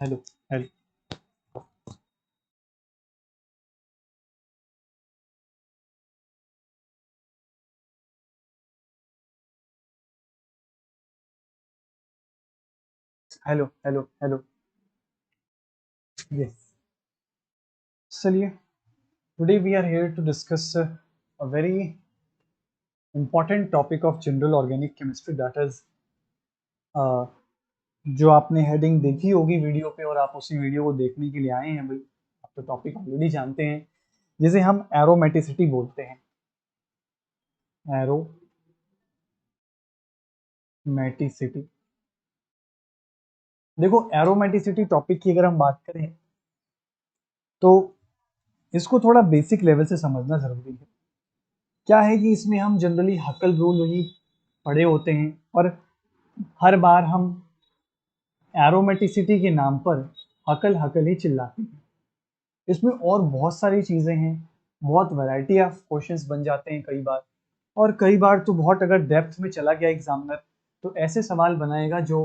Hello hello. Hello hello hello. Yes, चलिए, today we are here to discuss a very important topic of general organic chemistry, that is जो आपने heading देखी होगी video पे और आप उसी वीडियो को देखने के लिए आए हैं भाई, आप तो टॉपिक ऑलरेडी जानते हैं, जिसे हम एरोमेटिसिटी बोलते हैं। एरोमेटिसिटी, देखो एरोमेटिसिटी टॉपिक की अगर हम बात करें तो इसको थोड़ा बेसिक लेवल से समझना जरूरी है। क्या है कि इसमें हम जनरली हकल रूल ही पढ़े होते हैं और हर बार हम एरोमेटिसिटी के नाम पर हकल हकल ही चिल्लाते हैं। इसमें और बहुत सारी चीज़ें हैं, बहुत वैरायटी ऑफ क्वेश्चंस बन जाते हैं कई बार, और कई बार तो बहुत अगर डेप्थ में चला गया एग्जामिनर तो ऐसे सवाल बनाएगा जो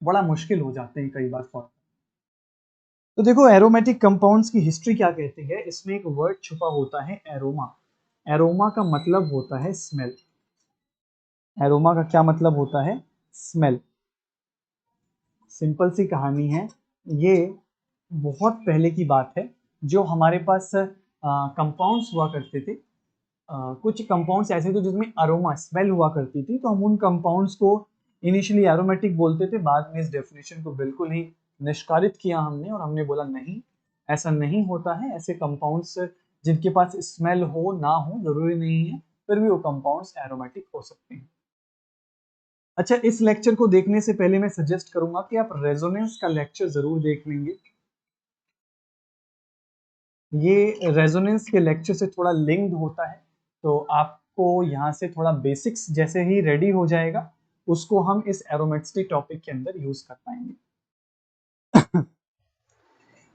बड़ा मुश्किल हो जाते हैं कई बार फॉर। तो देखो एरोमेटिक कंपाउंड्स की हिस्ट्री क्या कहती है, इसमें एक वर्ड छुपा होता है एरोमा। एरोमा का मतलब होता है स्मेल। एरोमा का क्या मतलब होता है? स्मेल। सिंपल सी कहानी है ये, बहुत पहले की बात है जो हमारे पास कंपाउंड्स हुआ करते थे। कुछ कंपाउंड्स ऐसे थे जिसमें अरोमा स्मेल हुआ करती थी, तो हम उन कंपाउंड्स को इनिशियली एरोमेटिक बोलते थे। बाद में इस डेफिनेशन को बिल्कुल ही निष्कारित किया हमने और हमने बोला नहीं, ऐसा नहीं होता है। ऐसे कंपाउंड्स जिनके पास स्मेल हो ना हो जरूरी नहीं है, फिर भी वो कंपाउंड्स एरोमेटिक हो सकते हैं। अच्छा, इस लेक्चर को देखने से पहले मैं सजेस्ट करूंगा कि आप रेजोनेंस का लेक्चर जरूर देख लेंगे। ये रेजोनेंस के लेक्चर से थोड़ा लिंक्ड होता है, तो आपको यहाँ से थोड़ा बेसिक्स जैसे ही रेडी हो जाएगा उसको हम इस एरोमेटिसिटी टॉपिक के अंदर यूज कर पाएंगे।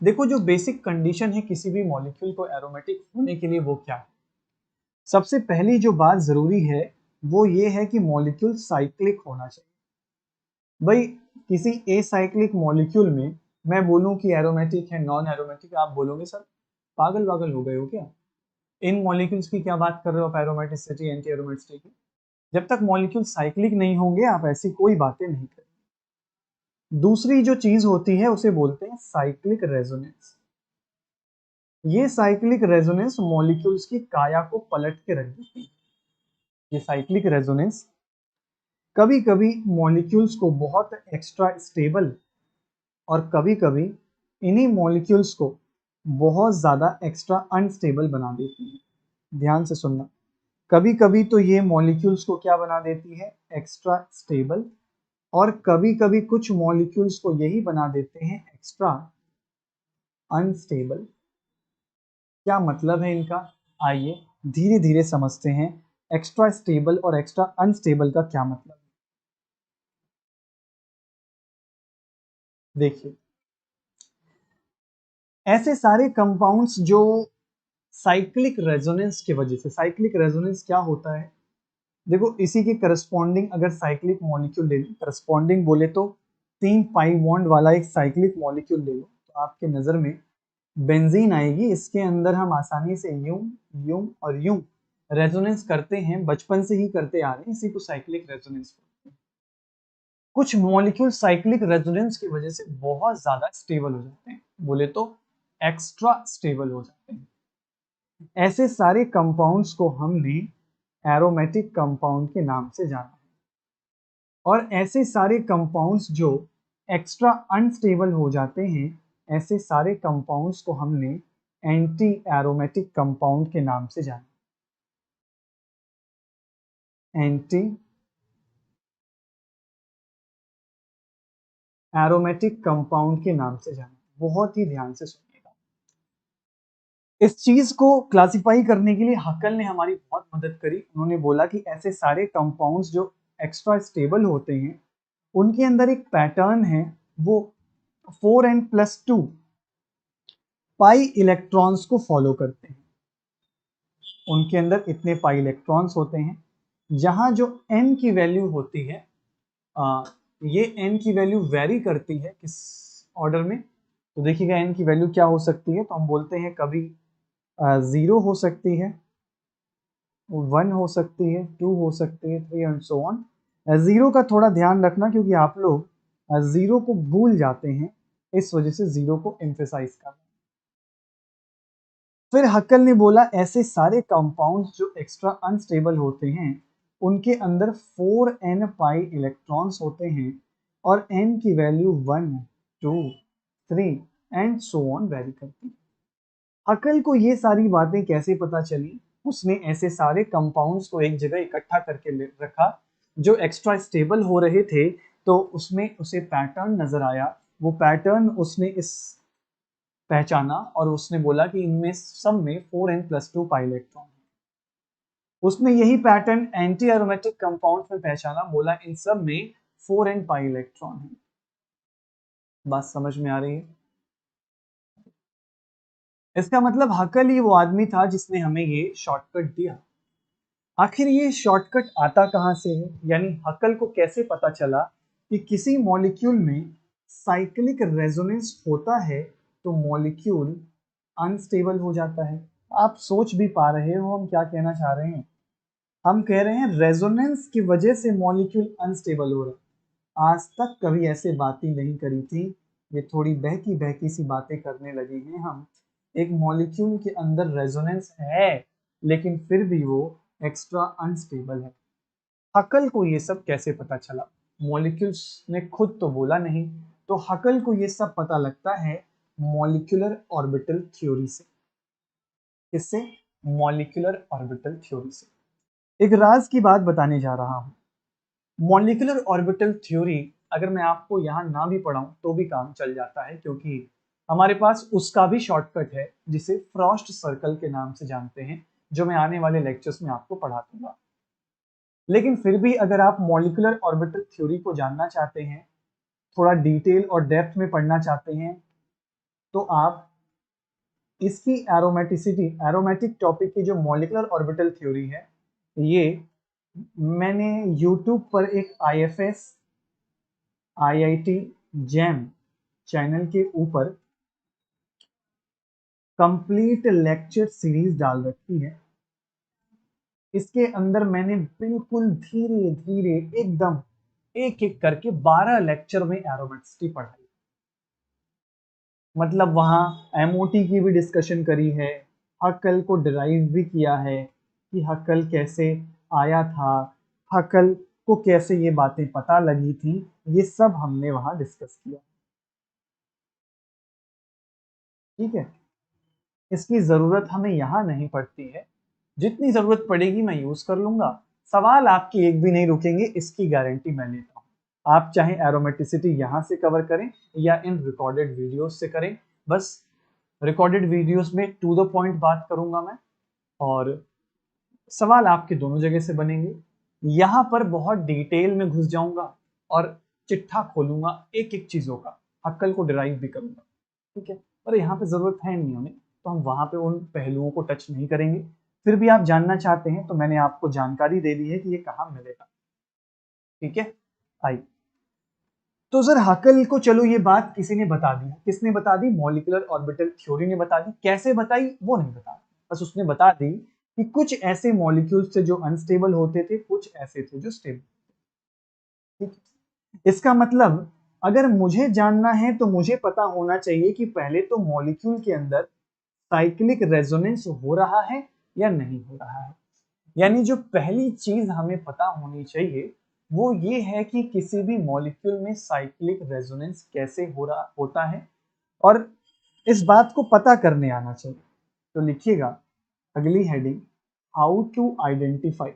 देखो, जो बेसिक कंडीशन है किसी भी मॉलिक्यूल को एरोमेटिक होने के लिए वो क्या है? सबसे पहली जो बात जरूरी है वो ये है कि मॉलिक्यूल साइक्लिक होना चाहिए। भाई, किसी एसाइक्लिक मॉलिक्यूल में मैं बोलूं कि एरोमेटिक है, नॉन एरोमेटिक, आप बोलोगे सर पागल वागल हो गए हो क्या? इन मॉलिक्यूल्स की क्या बात कर रहे हो आप, एरोमेटिसिटी एंटी एरोमेटिसिटी की? जब तक मॉलिक्यूल साइक्लिक नहीं होंगे आप ऐसी कोई बातें नहीं करेंगे। दूसरी जो चीज होती है उसे बोलते हैं साइक्लिक रेजोनेंस। ये साइक्लिक रेजोनेंस मॉलिक्यूल्स की काया को पलट के रख देती है। ये साइक्लिक रेजोनेंस कभी कभी मॉलिक्यूल्स को बहुत एक्स्ट्रा स्टेबल और कभी कभी इन्हीं मॉलिक्यूल्स को बहुत ज्यादा एक्स्ट्रा अनस्टेबल बना देती है। ध्यान से सुनना, कभी कभी तो ये मॉलिक्यूल्स को क्या बना देती है? Extra stable. और कभी कभी कुछ मॉलिक्यूल्स को यही बना देते हैं एक्स्ट्रा अनस्टेबल। क्या मतलब है इनका? आइए धीरे धीरे समझते हैं एक्स्ट्रा स्टेबल और एक्स्ट्रा अनस्टेबल का क्या मतलब है। देखिए, ऐसे सारे कंपाउंड्स जो साइक्लिक रेजोनेंस की वजह से, साइक्लिक रेजोनेंस क्या होता है? देखो, इसी के करस्पॉन्डिंग अगर साइक्लिक मॉलिक्यूल ले लो, करस्पॉन्डिंग बोले तो 3 पाई बॉन्ड वाला एक साइक्लिक मॉलिक्यूल ले लो, तो आपके नजर में बेंजीन आएगी। इसके अंदर हम आसानी से यूं यूं और यूं रेजोनेंस करते हैं, बचपन से ही करते आ रहे हैं, इसी को साइक्लिक रेजोनेंस बोलते हैं। कुछ मॉलिक्यूल साइक्लिक रेजोनेंस की वजह से बहुत ज्यादा स्टेबल हो जाते हैं, बोले तो एक्स्ट्रा स्टेबल हो जाते हैं। ऐसे सारे कंपाउंड्स को हमने एरोमेटिक कंपाउंड के नाम से जाना है। और ऐसे सारे कंपाउंड्स जो एक्स्ट्रा अनस्टेबल हो जाते हैं, ऐसे सारे कंपाउंड्स को हमने एंटी एरोमेटिक कंपाउंड के नाम से जाना। एंटी एरोमेटिक कंपाउंड के नाम से जाना, बहुत ही ध्यान से सुनिएगा। इस चीज को क्लासिफाई करने के लिए हकल ने हमारी बहुत मदद करी। उन्होंने बोला कि ऐसे सारे कंपाउंड्स जो एक्स्ट्रा स्टेबल होते हैं उनके अंदर एक पैटर्न है, वो 4n+2 पाई इलेक्ट्रॉन्स को फॉलो करते हैं। उनके अंदर इतने पाई इलेक्ट्रॉन्स होते हैं, जहां जो n की वैल्यू होती है, ये n की वैल्यू वेरी करती है ऑर्डर में। तो देखिएगा n की वैल्यू क्या हो सकती है, तो हम बोलते हैं कभी 0 हो सकती है, 1 हो सकती है, 2 हो सकती है, 3 एंड सो ऑन। 0 का थोड़ा ध्यान रखना क्योंकि आप लोग 0 को भूल जाते हैं, इस वजह से 0 को एम्फेसाइज करना। फिर हक्कल ने बोला ऐसे सारे कंपाउंड्स जो एक्स्ट्रा अनस्टेबल होते हैं उनके अंदर 4n पाई इलेक्ट्रॉन्स होते हैं और n की value 1, 2, 3 and so on very करती है। हक्कल को ये सारी बातें कैसे पता चली? उसने ऐसे सारे कंपाउंड्स को एक जगह इकट्ठा करके रखा जो एक्स्ट्रा स्टेबल हो रहे थे, तो उसमें उसे पैटर्न नजर आया। वो पैटर्न उसने इस पहचाना और उसने बोला कि इनमें सब में 4n+2 पाई इलेक्ट्रॉन है। उसने यही पैटर्न एंटी एरोमेटिक कंपाउंड में पहचाना, बोला इन सब में 4n पाई इलेक्ट्रॉन है। बात समझ में आ रही है? इसका मतलब हक्कल ही वो आदमी था जिसने हमें ये शॉर्टकट दिया। आखिर ये शॉर्टकट आता कहां से है? यानी हक्कल को कैसे पता चला कि किसी मॉलिक्यूल में साइक्लिक रेजोनेंस होता है तो मॉलिक्यूल अनस्टेबल हो जाता है? आप सोच भी पा रहे हो हम क्या कहना चाह रहे हैं। हम कह रहे हैं रेजोनेंस की वजह से मॉलिक्यूल अनस्टेबल हो रहा है। आज तक कभी ऐसे बातें नहीं करी थी, ये थोड़ी बहकी बहकी सी बातें करने लगे हैं हम। एक मॉलिक्यूल के अंदर रेजोनेंस है लेकिन फिर भी वो एक्स्ट्रा अनस्टेबल है। हक्कल को ये सब कैसे पता चला? मॉलिक्यूल्स ने खुद तो बोला नहीं, तो हक्कल को ये सब पता लगता है मॉलिक्यूलर ऑर्बिटल थ्योरी से। किससे? मॉलिक्यूलर ऑर्बिटल थ्योरी से। एक राज की बात बताने जा रहा हूं। मॉलिक्यूलर ऑर्बिटल थ्योरी अगर मैं आपको यहां ना भी पढ़ाऊं तो भी काम चल जाता है, क्योंकि हमारे पास उसका भी शॉर्टकट है जिसे फ्रॉस्ट सर्कल के नाम से जानते हैं, जो मैं आने वाले लेक्चर्स में आपको पढ़ा दूंगा। लेकिन फिर भी अगर आप मॉलिक्यूलर ऑर्बिटल थ्योरी को जानना चाहते हैं, थोड़ा डिटेल और डेप्थ में पढ़ना चाहते हैं, तो आप इसकी एरोमेटिसिटी, एरोमेटिक टॉपिक की जो मॉलिक्यूलर ऑर्बिटल थ्योरी है, ये मैंने YouTube पर एक IFS IIT जैम चैनल के ऊपर कंप्लीट लेक्चर सीरीज डाल रखी है। इसके अंदर मैंने बिल्कुल धीरे धीरे एकदम एक एक करके 12 लेक्चर में एरोमेटिसिटी पढ़ाई। मतलब वहाँ MOT की भी डिस्कशन करी है, हक्कल को डिराइव भी किया है कि हक्कल कैसे आया था, हक्कल को कैसे ये बातें पता लगी थी, ये सब हमने वहाँ डिस्कस किया। ठीक है, इसकी ज़रूरत हमें यहाँ नहीं पड़ती है, जितनी ज़रूरत पड़ेगी मैं यूज़ कर लूँगा। सवाल आपके एक भी नहीं रुकेंगे, इसकी गारंटी मैं लेता हूँ। आप चाहे एरोमेटिसिटी यहाँ से कवर करें या इन रिकॉर्डेड वीडियोस से करें, बस रिकॉर्डेड वीडियोस में टू द पॉइंट बात करूंगा मैं, और सवाल आपके दोनों जगह से बनेंगे। यहाँ पर बहुत डिटेल में घुस जाऊंगा और चिट्ठा खोलूंगा एक एक चीजों का, हक्कल को डिराइव भी करूंगा। ठीक है, पर यहाँ पे जरूरत है नहीं हमें, तो हम वहां पे उन पहलुओं को टच नहीं करेंगे। फिर भी आप जानना चाहते हैं तो मैंने आपको जानकारी दे दी है कि ये कहाँ मिलेगा। ठीक है, आई तो सर हक्कल को चलो ये बात किसी ने बता दी, किसने बता दी? मॉलिक्यूलर ऑर्बिटल थ्योरी ने बता दी। कैसे बताई वो नहीं बता, बस उसने बता दी कि कुछ ऐसे मॉलिक्यूल्स थे जो अनस्टेबल होते थे, कुछ ऐसे थे जो स्टेबल। ठीक है, इसका मतलब अगर मुझे जानना है तो मुझे पता होना चाहिए कि पहले तो मॉलिक्यूल के अंदर साइक्लिक रेजोनेंस हो रहा है या नहीं हो रहा है। यानी जो पहली चीज हमें पता होनी चाहिए वो ये है कि किसी भी मॉलिक्यूल में साइक्लिक रेजोनेंस कैसे हो रहा होता है, और इस बात को पता करने आना चाहिए। तो लिखिएगा अगली heading, how to identify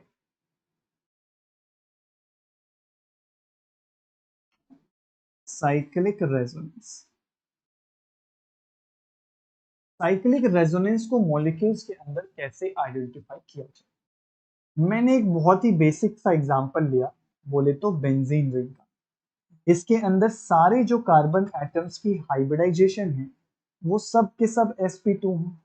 cyclic resonance. Cyclic resonance को मॉलिक्यूल्स के अंदर कैसे आइडेंटिफाई किया जाए? मैंने एक बहुत ही बेसिक सा एग्जांपल लिया, बोले तो बेंजीन रिंग का। इसके अंदर सारे जो कार्बन एटम्स की हाइब्रिडाइजेशन है वो सब के सब sp2 हैं।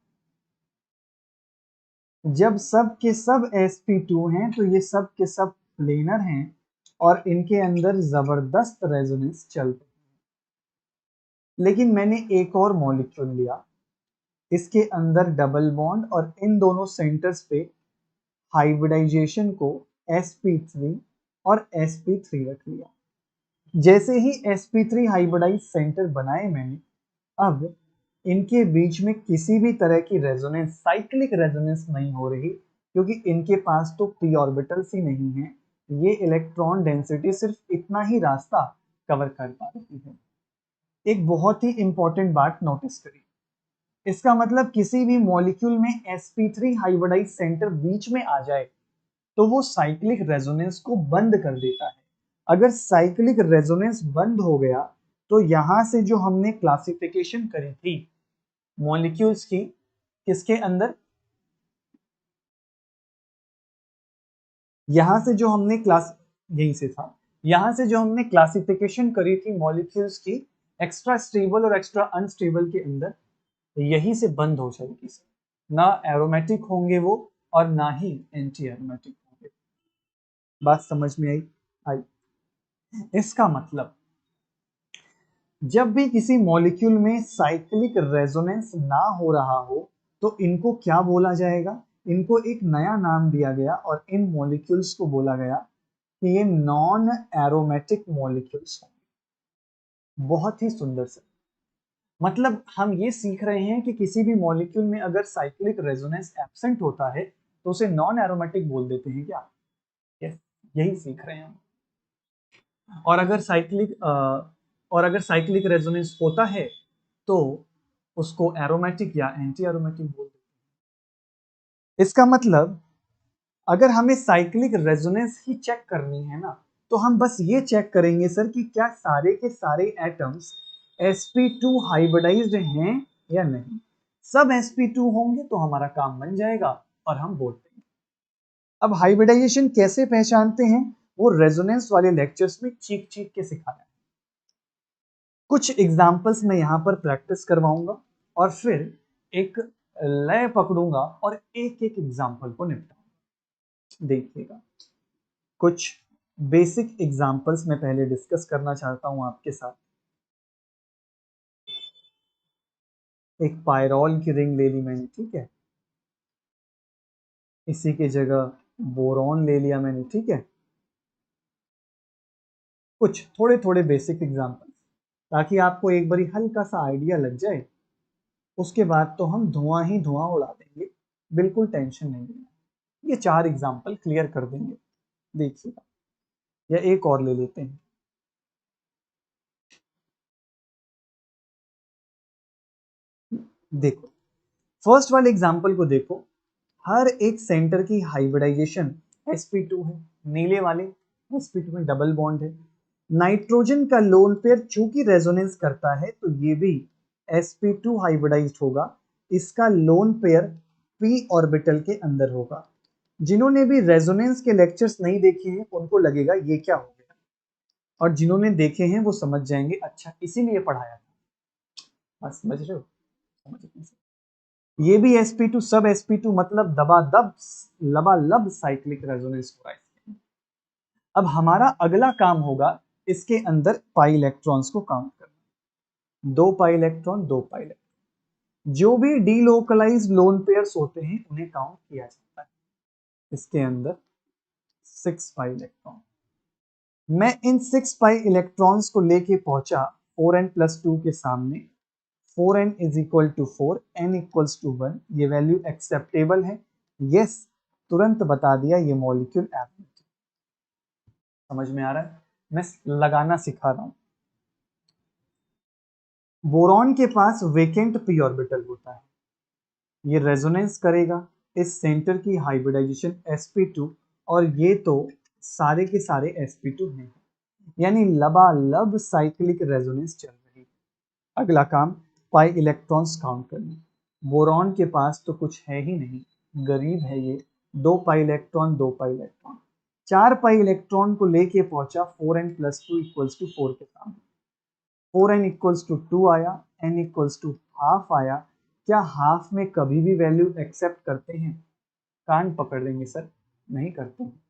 जब सब के सब sp2 हैं तो ये सब के सब प्लेनर हैं और इनके अंदर जबरदस्त रेजोनेंस चलते हैं। लेकिन मैंने एक और मॉलिक्यूल लिया, इसके अंदर डबल बॉन्ड और इन दोनों सेंटर्स पे हाइब्रिडाइजेशन को sp3 और sp3 रख लिया। जैसे ही sp3 हाइब्रिडाइज सेंटर बनाए मैंने, अब इनके बीच में किसी भी तरह की रेजोनेंस, साइक्लिक रेजोनेंस नहीं हो रही, क्योंकि इनके पास तो p ऑर्बिटल्स ही नहीं है। ये इलेक्ट्रॉन डेंसिटी सिर्फ इतना ही रास्ता कवर कर पा रही है। एक बहुत ही इंपॉर्टेंट बात नोटिस करिए, इसका मतलब किसी भी मॉलिक्यूल में sp3 हाइब्रिडाइज सेंटर बीच में आ जाए तो वो साइक्लिक रेजोनेंस को बंद कर देता है। अगर साइक्लिक रेजोनेंस बंद हो गया तो यहां से जो हमने क्लासिफिकेशन करी थी मॉलिक्यूल्स की, किसके अंदर, यहां से जो हमने क्लास, यहीं से था, यहां से जो हमने क्लासिफिकेशन करी थी मॉलिक्यूल्स की एक्स्ट्रा स्टेबल और एक्स्ट्रा अनस्टेबल के अंदर, यही से बंद हो जाएगी। ना एरोमेटिक होंगे वो और ना ही एंटी एरोमेटिक होंगे। बात समझ में आई? इसका मतलब जब भी किसी मॉलिक्यूल में साइक्लिक रेजोनेंस ना हो रहा हो तो इनको क्या बोला जाएगा, इनको एक नया नाम दिया गया और इन मॉलिक्यूल्स को बोला गया कि ये नॉन एरोमेटिक मॉलिक्यूल्स हैं। बहुत ही सुंदर से, मतलब हम ये सीख रहे हैं कि किसी भी मॉलिक्यूल में अगर साइक्लिक रेजोनेंस एब्सेंट होता है तो उसे नॉन एरोमेटिक बोल देते हैं क्या? यस, यही सीख रहे हैं हम। और अगर साइक्लिक रेजोनेंस होता है तो उसको एरोमेटिक या एंटी एरोमेटिक बोल देते हैं। इसका मतलब अगर हमें साइक्लिक रेजोनेंस ही चेक करनी है ना, तो हम बस ये चेक करेंगे सर कि क्या सारे के सारे एटम्स sp2 हाइब्रिडाइज्ड हैं या नहीं। सब sp2 होंगे तो हमारा काम बन जाएगा और हम बोल देंगे। अब हाइब्रिडाइजेशन कैसे पहचानते हैं, वो रेजोनेंस वाले लेक्चर्स में चीख चीख के सिखाया। कुछ एग्जाम्पल्स मैं यहाँ पर प्रैक्टिस करवाऊंगा और फिर एक लय पकड़ूंगा और एक एक एग्जाम्पल को निपटाऊंगा। देखिएगा, कुछ बेसिक एग्जाम्पल्स मैं पहले डिस्कस करना चाहता हूं आपके साथ। एक पायरोल की रिंग ले ली मैंने, ठीक है, इसी की जगह बोरॉन ले लिया मैंने, ठीक है। कुछ थोड़े थोड़े बेसिक एग्जाम्पल्स ताकि आपको एक बारी हल्का सा आइडिया लग जाए, उसके बाद तो हम धुआं ही धुआं उड़ा देंगे, बिल्कुल टेंशन नहीं लेना। ये 4 एग्जाम्पल क्लियर कर देंगे, देखिएगा। या एक और ले लेते हैं, देखो फर्स्ट वाले एग्जाम्पल को देखो। हर एक सेंटर की हाइब्रिडाइजेशन sp2 है, नीले वाले sp2 में डबल बॉन्ड है। नाइट्रोजन का लोन पेयर चूंकि रेजोनेंस करता है तो ये भी sp2 हाइब्रिडाइज्ड होगा, इसका लोन पेयर p ऑर्बिटल के अंदर होगा। जिन्होंने भी रेजोनेंस के लेक्चर्स नहीं देखे हैं उनको लगेगा ये क्या हो गया, और जिन्होंने देखे हैं वो समझ जाएंगे अच्छा इसीलिए पढ़ाया था। बस समझ रहे हो? समझ रहे हो? ये भी sp2 सब sp2 मतलब दबादब लबालब साइक्लिक रेजोनेंस हो रहा है। अब हमारा अगला काम होगा इसके अंदर पाई इलेक्ट्रॉन्स को काउंट करना। 2 पाई इलेक्ट्रॉन, 2 पाई इलेक्ट्रॉन, जो भी डीलोकलाइज्ड लोन पेयर्स होते हैं उन्हें काउंट किया जाता है। इसके अंदर 6 पाई इलेक्ट्रॉन, मैं इन 6 पाई इलेक्ट्रॉन्स को लेके पहुंचा 4n+2 के सामने। 4n is equal to 4, n equals to 1, ये वैल्यू एक्सेप्टेबल है, यस, तुरंत बता दिया ये मॉलिक्यूल एरोमेटिक। समझ में आ रहा है? मैं लगाना सिखा रहा हूं। बोरॉन के पास वेकेंट p ऑर्बिटल होता है, ये रेजोनेंस करेगा, इस सेंटर की हाइब्रिडाइजेशन sp2, और ये तो सारे के सारे sp2 हैं, यानी लबालब साइक्लिक रेजोनेंस चल रही है। अगला काम पाई इलेक्ट्रॉन्स काउंट करना। बोरॉन के पास तो कुछ है ही नहीं, गरीब है ये, 2 pi electron, 2 pi electron, 4 pi electron को लेके पहुंचा 4n+2 इक्वल्स टू 4 के सामने। 4n इक्वल्स टू 2 आया, n इक्वल्स टू हाफ आया। क्या हाफ में कभी भी वैल्यू एक्सेप्ट करते हैं? कान पकड़ लेंगे सर, नहीं करते हैं।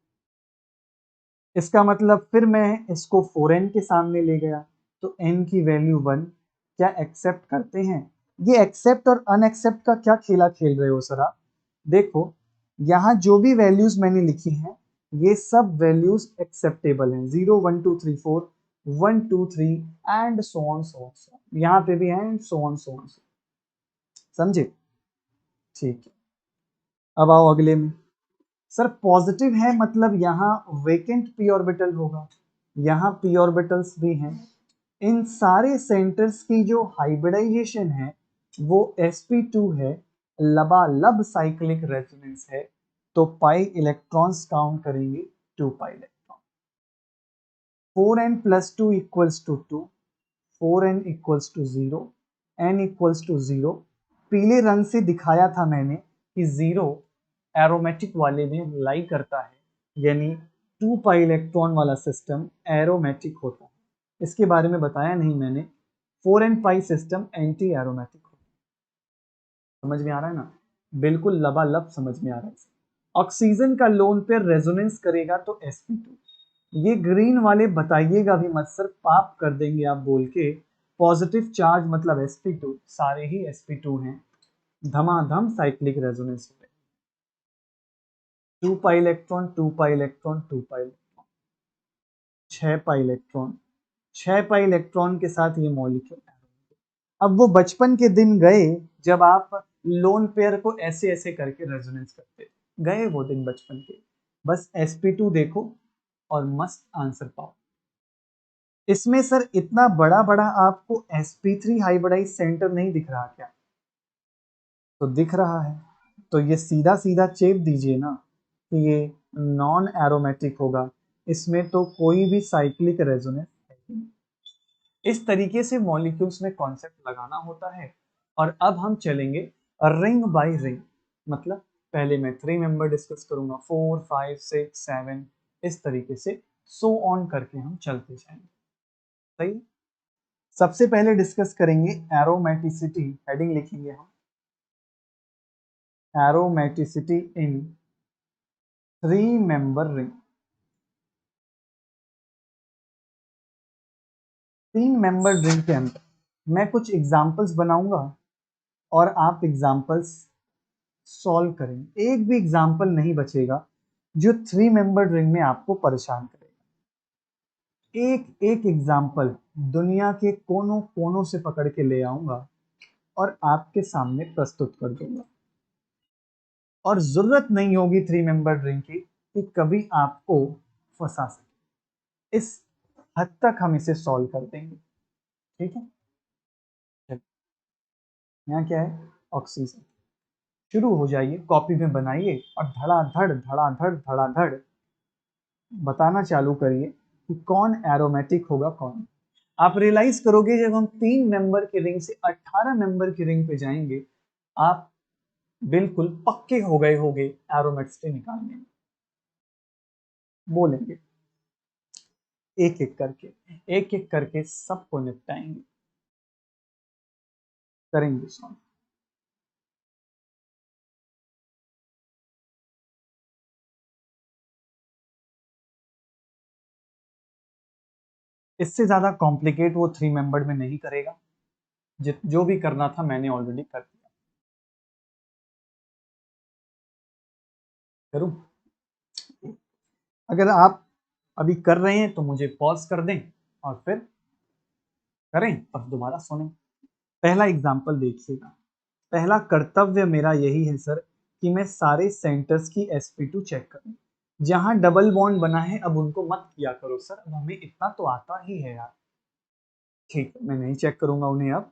इसका मतलब फिर मैं इसको 4n के सामने ले गया तो n की वैल्यू 1, क्या एक्सेप्ट करते हैं? ये एक्सेप्ट और अनएक्सेप्ट का क्या खेला खेल रहे हो सर आप? देखो यहाँ जो भी वैल्यूज मैंने लिखी हैं ये सब वैल्यूज एक्सेप्टेबल हैं, 0 1 2 3 4 1 2 3 and so on so on, यहाँ पे भी है and so on so on, समझे? ठीक है, अब आओ अगले में। सर पॉजिटिव है मतलब यहाँ वेकेंट पी ऑर्बिटल होगा, यहाँ पी ऑर्बिटल्स भी हैं। इन सारे सेंटर्स की जो हाइब्रिडाइजेशन है वो sp2 है, लबालब साइक्लिक रेजोनेंस है, तो पाई इलेक्ट्रॉन्स काउंट करेंगे 2 pi electron. 4n plus 2 equals to 2, 4n equals to 0, n equals to 0। पीले रंग से दिखाया था मैंने कि 0 एरोमेटिक वाले में लाई करता है, यानी 2 पाई इलेक्ट्रॉन वाला सिस्टम एरोमेटिक होता है। इसके बारे में बताया नहीं मैंने, 4n पाई सिस्टम एंटी एरोमेटिक होता है। समझ में आ रहा है ना? बिल्कुल लबालब समझ में आ रहा है। ऑक्सीजन का लोन पेयर रेजोनेंस करेगा तो sp2। ये ग्रीन वाले बताइएगा भी मत सर, पाप कर देंगे आप बोल के। पॉजिटिव चार्ज मतलब sp2, सारे ही sp2 हैं, धमाधम साइक्लिक रेजोनेंस हो रहे। 2 pi electron 2 pi electron 2 pi electron, 6 pi electron, 6 पाई इलेक्ट्रॉन के साथ ये मॉलिक्यूल। अब वो बचपन के दिन गए जब आप लोन पेयर को ऐसे ऐसे करके रेजोनेंस करते थे, गए वो दिन बचपन के। बस sp2 देखो और मस्त आंसर पाओ। इसमें सर इतना बड़ा बड़ा आपको sp3 हाइब्रिडाइज सेंटर नहीं दिख रहा क्या? तो दिख रहा है, तो ये सीधा सीधा चेप दीजिए ना कि ये नॉन एरोमेटिक होगा, इसमें तो कोई भी साइक्लिक रेजोनेंस नहीं। इस तरीके से मॉलिक्यूल्स में कॉन्सेप्ट लगाना होता है। और अब हम चलेंगे रिंग बाय रिंग, मतलब पहले मैं 3 मेंबर डिस्कस करूंगा, 4 5 6 7, इस तरीके से सो ऑन करके हम चलते जाएंगे। सही, सबसे पहले डिस्कस करेंगे एरोमेटिसिटी, हेडिंग लिखेंगे हम एरोमेटिसिटी इन 3 मेंबर रिंग। 3 मेंबर रिंग के अंदर मैं कुछ एग्जांपल्स बनाऊंगा और आप एग्जांपल्स सॉल्व करेंगे। एक भी एग्जांपल नहीं बचेगा जो 3 मेंबर रिंग में आपको परेशान करेगा। एक एक एग्जांपल दुनिया के कोनों कोनों से पकड़ के ले आऊंगा और आपके सामने प्रस्तुत कर दूंगा। और जरूरत नहीं होगी 3 मेंबर रिंग की कि कभी आपको फंसा सके, इस हद तक हम इसे सॉल्व कर देंगे। ठीक है, यहाँ क्या है? ऑक्सीजन। शुरू हो जाइए, कॉपी में बनाइए और धड़ाधड़ धड़ाधड़ धड़ाधड़ बताना चालू करिए कि कौन एरोमेटिक होगा कौन। आप रियलाइज करोगे जब हम 3 मेंबर की रिंग से 18 मेंबर की रिंग पे जाएंगे, आप बिल्कुल पक्के हो गए होंगे एरोमेटिसिटी निकालने में। बोलेंगे एक एक करके सबको निपटाएंगे, करेंगे सॉल्व। इससे ज्यादा कॉम्प्लिकेट वो 3 मेंबर में नहीं करेगा, जो भी करना था मैंने ऑलरेडी कर दिया। करूं? अगर आप अभी कर रहे हैं तो मुझे पॉज कर दें और फिर करें और दोबारा सुनें। पहला एग्जाम्पल देखिएगा। पहला कर्तव्य मेरा यही है सर कि मैं सारे सेंटर्स की sp2 चेक करूं। जहां डबल बॉन्ड बना है अब उनको मत किया करो सर, अब हमें इतना तो आता ही है यार। ठीक है, मैं नहीं चेक करूंगा उन्हें अब,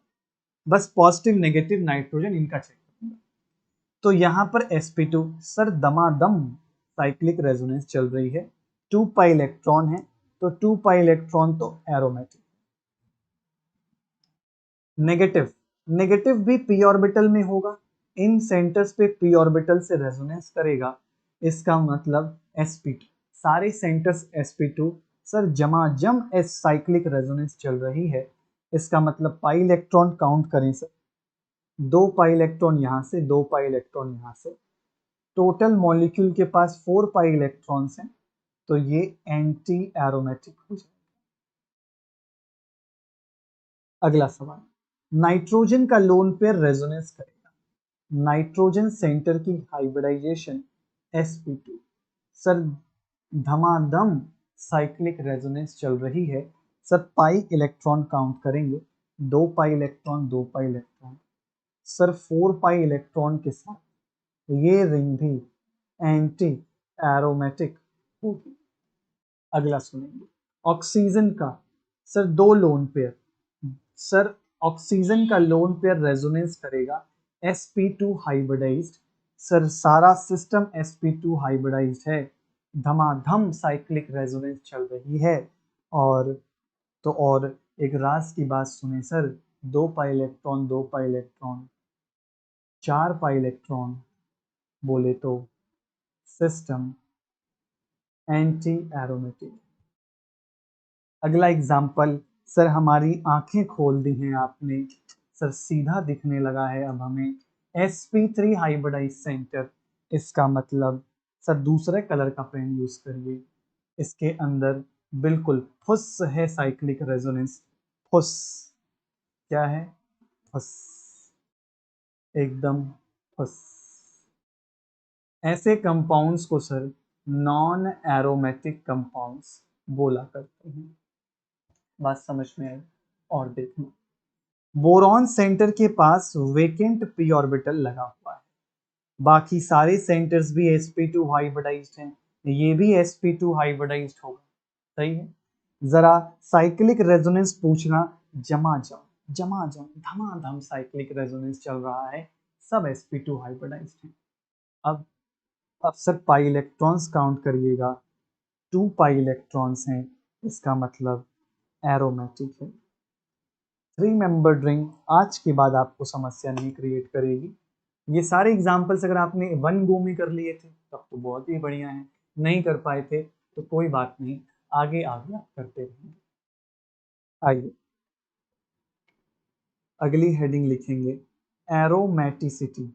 बस पॉजिटिव नेगेटिव नाइट्रोजन इनका चेक करूंगा। तो यहाँ पर sp2 सर दमादम साइक्लिक रेजोनेंस चल रही है, 2 पाई इलेक्ट्रॉन है, तो 2 पाई इलेक्ट्रॉन तो एरोमेटिक। नेगेटिव, नेगेटिव भी p ऑर्बिटल में होगा, इन सेंटर्स पे p ऑर्बिटल से रेजोनेंस करेगा, इसका मतलब sp2, सारे सेंटर्स sp2। सर जमाजम एस साइक्लिक रेजोनेंस चल रही है, इसका मतलब पाई इलेक्ट्रॉन काउंट करें सर, 2 पाई इलेक्ट्रॉन यहाँ से, 2 पाई इलेक्ट्रॉन यहाँ से, टोटल मॉलिक्यूल के पास 4 पाई इलेक्ट्रॉन्स हैं, तो ये एंटी एरोमेटिक हो जाएगा। अगला सवाल, नाइट्रोजन का लोन पेयर रेजोनेंस करेगा, नाइट्रोजन सेंटर की हाइब्रिडाइजेशन sp2। सर धमाधम साइक्लिक रेजोनेंस चल रही है। सर पाई इलेक्ट्रॉन काउंट करेंगे, 2 pi electron 2 pi electron. Sir 4 pi electron के साथ ये रिंग भी एंटी एरोमेटिक होगी। अगला सुनेंगे ऑक्सीजन का। Sir 2 lone pair, sir oxygen का लोन पेयर रेजोनेंस करेगा sp2 हाइब्रिडाइज्ड। सर सारा सिस्टम sp2 हाइब्रिडाइज्ड है, धमाधम साइक्लिक रेजोनेंस चल रही है। और एक राज की बात सुने sir, 2 pi electron 2 pi electron 4 pi electron बोले तो सिस्टम एंटी एरोमेटिक। अगला एग्जाम्पल, सर हमारी आंखें खोल दी हैं आपने, सर सीधा दिखने लगा है अब हमें sp3 हाइब्रिडाइज सेंटर। इसका मतलब सर दूसरे कलर का पेन यूज करिए, इसके अंदर बिल्कुल फुस है साइक्लिक रेजोनेंस। फुस क्या है? फुस, एकदम फुस। ऐसे कंपाउंड्स को सर नॉन एरोमेटिक कंपाउंड्स बोला करते हैं। बात समझ में आई? और देखना, बोरॉन सेंटर के पास वेकेंट पी ऑर्बिटल लगा हुआ है, बाकी सारे सेंटर्स भी sp2 हाइब्रिडाइज्ड हैं, ये भी sp2 हाइब्रिडाइज्ड होगा। सही है। जरा साइक्लिक रेजोनेंस पूछना, जमा जम धमाधम साइक्लिक रेजोनेंस चल रहा है, सब sp2 हाइब्रिडाइज्ड हैं। अब सर पाई इलेक्ट्रॉन्स काउंट करिएगा, 2 पाई इलेक्ट्रॉन्स हैं, इसका मतलब एरोमेटिक है। 3 मेंबर्ड रिंग आज के बाद आपको समस्या नहीं क्रिएट करेगी। ये सारे एग्जाम्पल्स अगर आपने वन गो में कर लिए थे तब तो बहुत ही बढ़िया है, नहीं कर पाए थे तो कोई बात नहीं, आगे आगे आप करते रहेंगे। आइए अगली हेडिंग लिखेंगे, एरोमेटिसिटी।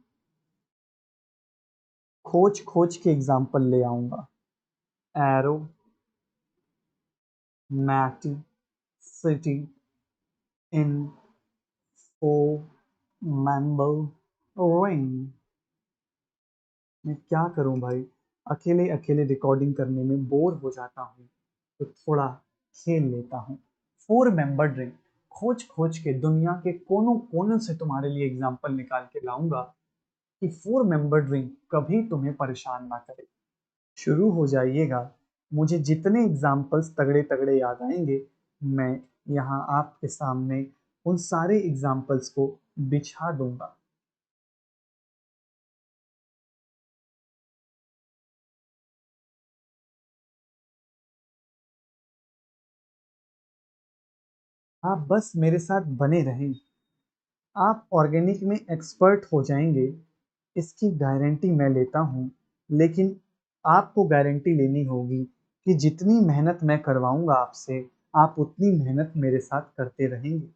खोज खोज के एग्जाम्पल ले आऊंगा। एरोमेटिसिटी इन 4 मेंबर रिंग। मैं क्या करूं भाई, अकेले अकेले रिकॉर्डिंग करने में बोर हो जाता हूँ, तो थोड़ा खेल लेता हूँ। 4 मेंबर ड्रिंक, खोज खोज के दुनिया के कोनों कोनों से तुम्हारे लिए एग्जाम्पल निकाल के लाऊंगा कि 4 मेंबर ड्रिंक कभी तुम्हें परेशान ना करे। शुरू हो जाइएगा, मुझे जितने एग्जाम्पल्स तगड़े तगड़े याद आएंगे मैं यहाँ आपके सामने उन सारे एग्जाम्पल्स को बिछा दूंगा। आप बस मेरे साथ बने रहें, आप ऑर्गेनिक में एक्सपर्ट हो जाएंगे, इसकी गारंटी मैं लेता हूँ। लेकिन आपको गारंटी लेनी होगी कि जितनी मेहनत मैं करवाऊंगा आपसे, आप उतनी मेहनत मेरे साथ करते रहेंगे।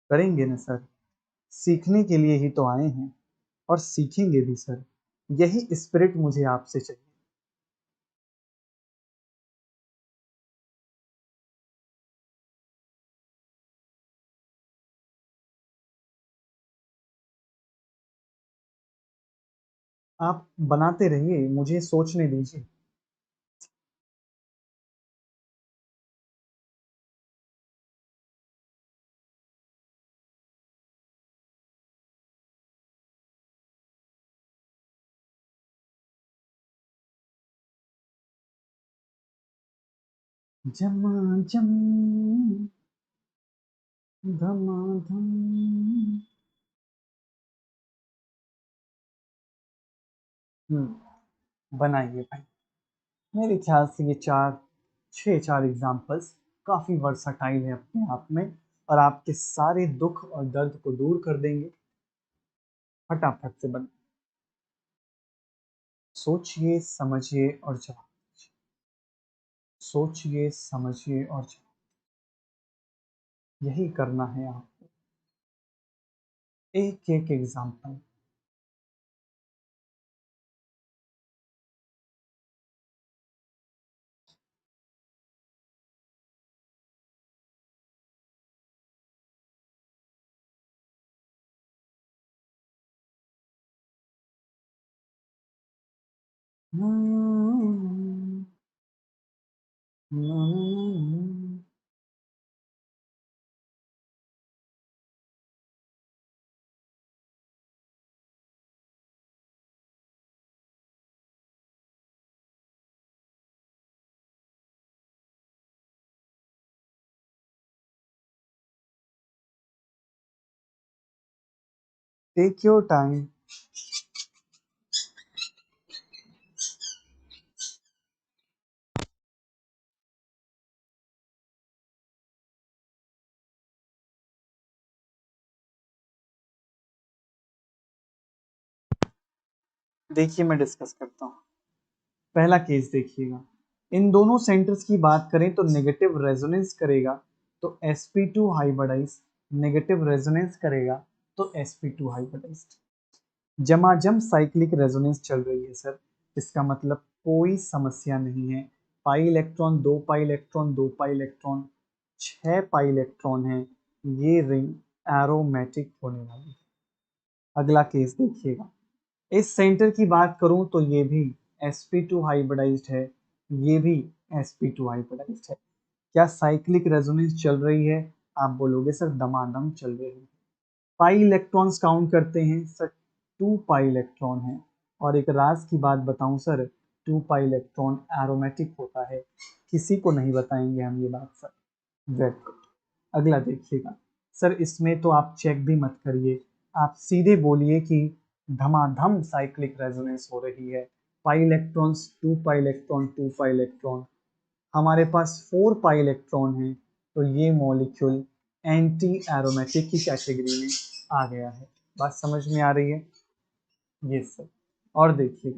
करेंगे ना सर? सीखने के लिए ही तो आए हैं और सीखेंगे भी सर, यही स्पिरिट मुझे आपसे चाहिए। आप बनाते रहिए, मुझे सोचने दीजिए। झमाझम धमाधम। बनाइए भाई। मेरे ख्याल से ये 4 एग्जाम्पल्स काफ़ी वर्सटाइल है अपने आप में, और आपके सारे दुख और दर्द को दूर कर देंगे। फटाफट से बन, सोचिए समझिए और जवाब दीजिए। सोचिए समझिए और जवाब, यही करना है आपको। एक एक एग्जाम्पल। Take your time. देखिए मैं डिस्कस करता हूँ। पहला केस देखिएगा, इन दोनों सेंटर्स की बात करें तो नेगेटिव रेजोनेंस करेगा तो sp2 हाइब्रिडाइज, नेगेटिव रेजोनेंस करेगा तो sp2 हाइब्रिडाइज। जमाजम साइक्लिक रेजोनेंस चल रही है सर, इसका मतलब कोई समस्या नहीं है। पाई इलेक्ट्रॉन, दो पाई इलेक्ट्रॉन, दो पाई इलेक्ट्रॉन, 6 पाई इलेक्ट्रॉन है, ये रिंग एरोमेटिक होने वाली है। अगला केस देखिएगा, इस सेंटर की बात करूं तो ये भी sp2 हाइब्रिडाइज्ड है, ये भी sp2 हाइब्रिडाइज्ड है। क्या साइक्लिक रेजोनेंस चल रही है? आप बोलोगे सर दमादम चल रही है। पाई इलेक्ट्रॉन्स काउंट करते हैं सर, 2 पाई इलेक्ट्रॉन है। और एक राज की बात बताऊं सर, 2 पाई इलेक्ट्रॉन एरोमेटिक होता है, किसी को नहीं बताएंगे हम ये बात सर। Very good. अगला देखिएगा सर, इसमें तो आप चेक भी मत करिए, आप सीधे बोलिए कि धमाधम साइक्लिक रेजोनेंस हो रही है। Pi electrons, 2 pi electron, 2 pi electron, हमारे पास 4 पाई इलेक्ट्रॉन है, तो ये मॉलिक्यूल एंटी एरोमेटिक की कैटेगरी में आ गया है। बात समझ में आ रही है? ये सर। और देखिए,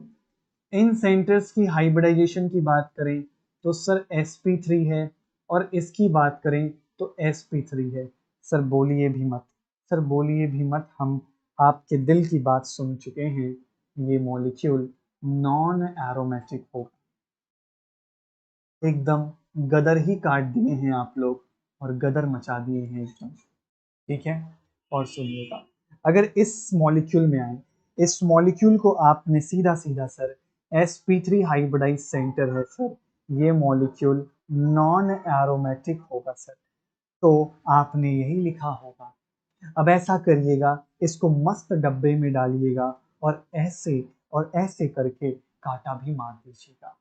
इन सेंटर्स की हाइब्रिडाइजेशन की बात करें तो सर sp3 है, और इसकी बात करें तो sp3 है। सर बोलिए भी मत, सर बोलिए भी मत, हम आपके दिल की बात सुन चुके हैं, ये मॉलिक्यूल नॉन एरोमेटिक होगा। एकदम गदर ही काट दिए हैं आप लोग, और गदर मचा दिए हैं एकदम। ठीक है, और सुनिएगा, अगर इस मॉलिक्यूल में आए, इस मॉलिक्यूल को आपने सीधा सीधा सर sp3 हाइब्रिडाइज सेंटर है सर, ये मॉलिक्यूल नॉन एरोमेटिक होगा सर, तो आपने यही लिखा होगा। अब ऐसा करिएगा, इसको मस्त डब्बे में डालिएगा और ऐसे करके कांटा भी मार दीजिएगा।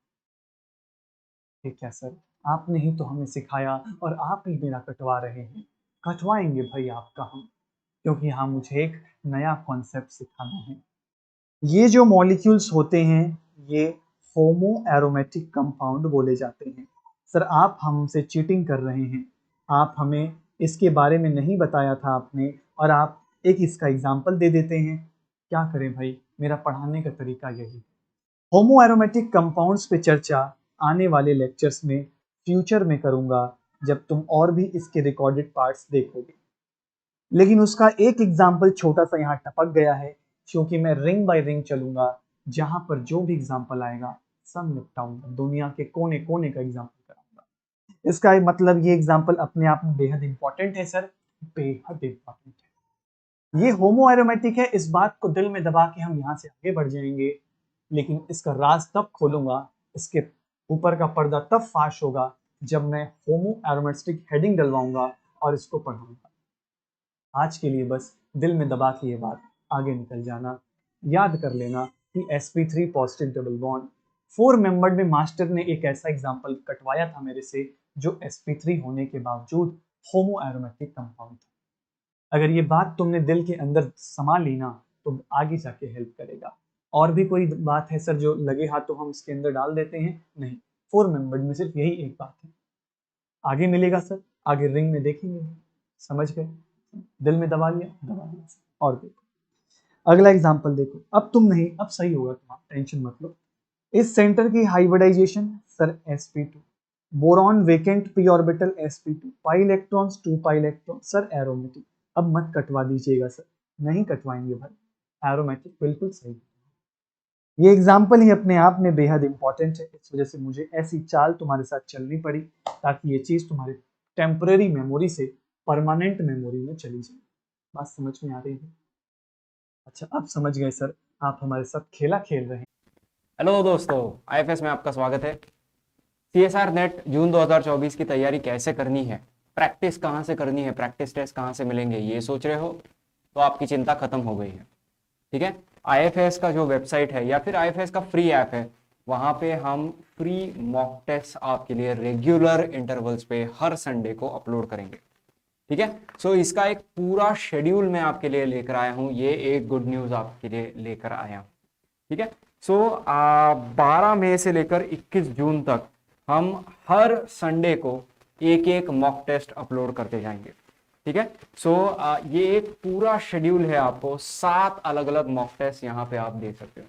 ठीक है सर, आपने ही तो हमें सिखाया और आप ही मेरा कटवा रहे हैं। कटवाएंगे भाई आपका हम, क्योंकि हाँ मुझे एक नया कॉन्सेप्ट सिखाना है। ये जो मॉलिक्यूल्स होते हैं, ये होमो एरोमेटिक कंपाउंड बोले जाते हैं। सर आप हमसे चीटिंग कर रहे हैं, आप हमें इसके बारे में नहीं बताया था आपने, और आप एक इसका एग्जाम्पल दे देते हैं। क्या करें भाई, मेरा पढ़ाने का तरीका यही है। होमो एरोमेटिक कंपाउंड्स पे चर्चा आने वाले लेक्चर्स में फ्यूचर में करूंगा, जब तुम और भी इसके रिकॉर्डेड पार्ट्स देखोगे। लेकिन उसका एक एग्जाम्पल छोटा सा यहाँ टपक गया है, क्योंकि मैं रिंग बाय रिंग चलूंगा, जहां पर जो भी एग्जाम्पल आएगा सब निपटाऊंगा, दुनिया के कोने कोने का एग्जाम्पल कराऊंगा। इसका मतलब ये एग्जाम्पल अपने आप में बेहद इंपॉर्टेंट है सर, बेहद इंपॉर्टेंट है। ये होमो एरोमेटिक है, इस बात को दिल में दबा के हम यहाँ से आगे बढ़ जाएंगे, लेकिन इसका राज तब खोलूंगा, इसके ऊपर का पर्दा तब फाश होगा, जब मैं होमो एरोमेटिक हेडिंग डलवाऊंगा और इसको पढ़ाऊंगा। आज के लिए बस दिल में दबा के ये बात आगे निकल जाना, याद कर लेना कि sp3 positive double bond, 4 membered में मास्टर ने एक ऐसा एग्जांपल कटवाया था मेरे से, जो sp3 होने के बावजूद होमो एरोमेटिक कंपाउंड था। अगर ये बात तुमने दिल के अंदर समा ली ना, तो आगे जाके हेल्प करेगा। और भी कोई बात है सर जो लगे हाथों हम इसके अंदर डाल देते हैं? नहीं, 4 मेंबर्ड में सिर्फ यही एक बात है। आगे मिलेगा सर, आगे रिंग में देखेंगे। समझ गए? दिल में दबा लिया, दबा लिया। और देखो, अगला एग्जांपल देखो, अब तुम नहीं, अब सही होगा, तुम्हारा टेंशन मत लो। इस सेंटर की hybridisation sir sp2, boron vacant p orbital sp2, pi electrons 2 pi electron sir aromatic. अब मत कटवा दीजिएगा सर, नहीं कटवाएंगे भाई, एरोमेटिक बिल्कुल सही। ये एग्जाम्पल ही अपने आप में बेहद इंपॉर्टेंट है, इस वजह से मुझे ऐसी चाल तुम्हारे साथ चलनी पड़ी, ताकि ये चीज तुम्हारे टेम्पररी मेमोरी से परमानेंट मेमोरी में चली जाए। बात समझ में आ रही है? अच्छा, आप समझ गए सर, आप हमारे साथ खेला खेल रहे हैं। हेलो दोस्तों, आईएफएस में आपका स्वागत है। सीएसआर नेट जून 2024 की तैयारी कैसे करनी है, प्रैक्टिस कहाँ से करनी है, प्रैक्टिस टेस्ट कहाँ से मिलेंगे, ये सोच रहे हो तो आपकी चिंता खत्म हो गई है। ठीक है। आईएफएस का जो वेबसाइट है या फिर आईएफएस का फ्री ऐप है, वहाँ पे हम फ्री मॉक टेस्ट आपके लिए रेगुलर इंटरवल्स पे हर संडे को अपलोड करेंगे। ठीक है। सो इसका एक पूरा शेड्यूल मैं आपके लिए लेकर आया हूँ, ये एक गुड न्यूज़ आपके लिए लेकर आया हूँ। ठीक है। सो 12 मई से लेकर 21 जून तक हम हर संडे को एक एक मॉक टेस्ट अपलोड करते जाएंगे। ठीक है। सो ये एक पूरा शेड्यूल है, आपको 7 अलग अलग मॉक टेस्ट यहाँ पे आप दे सकते हो।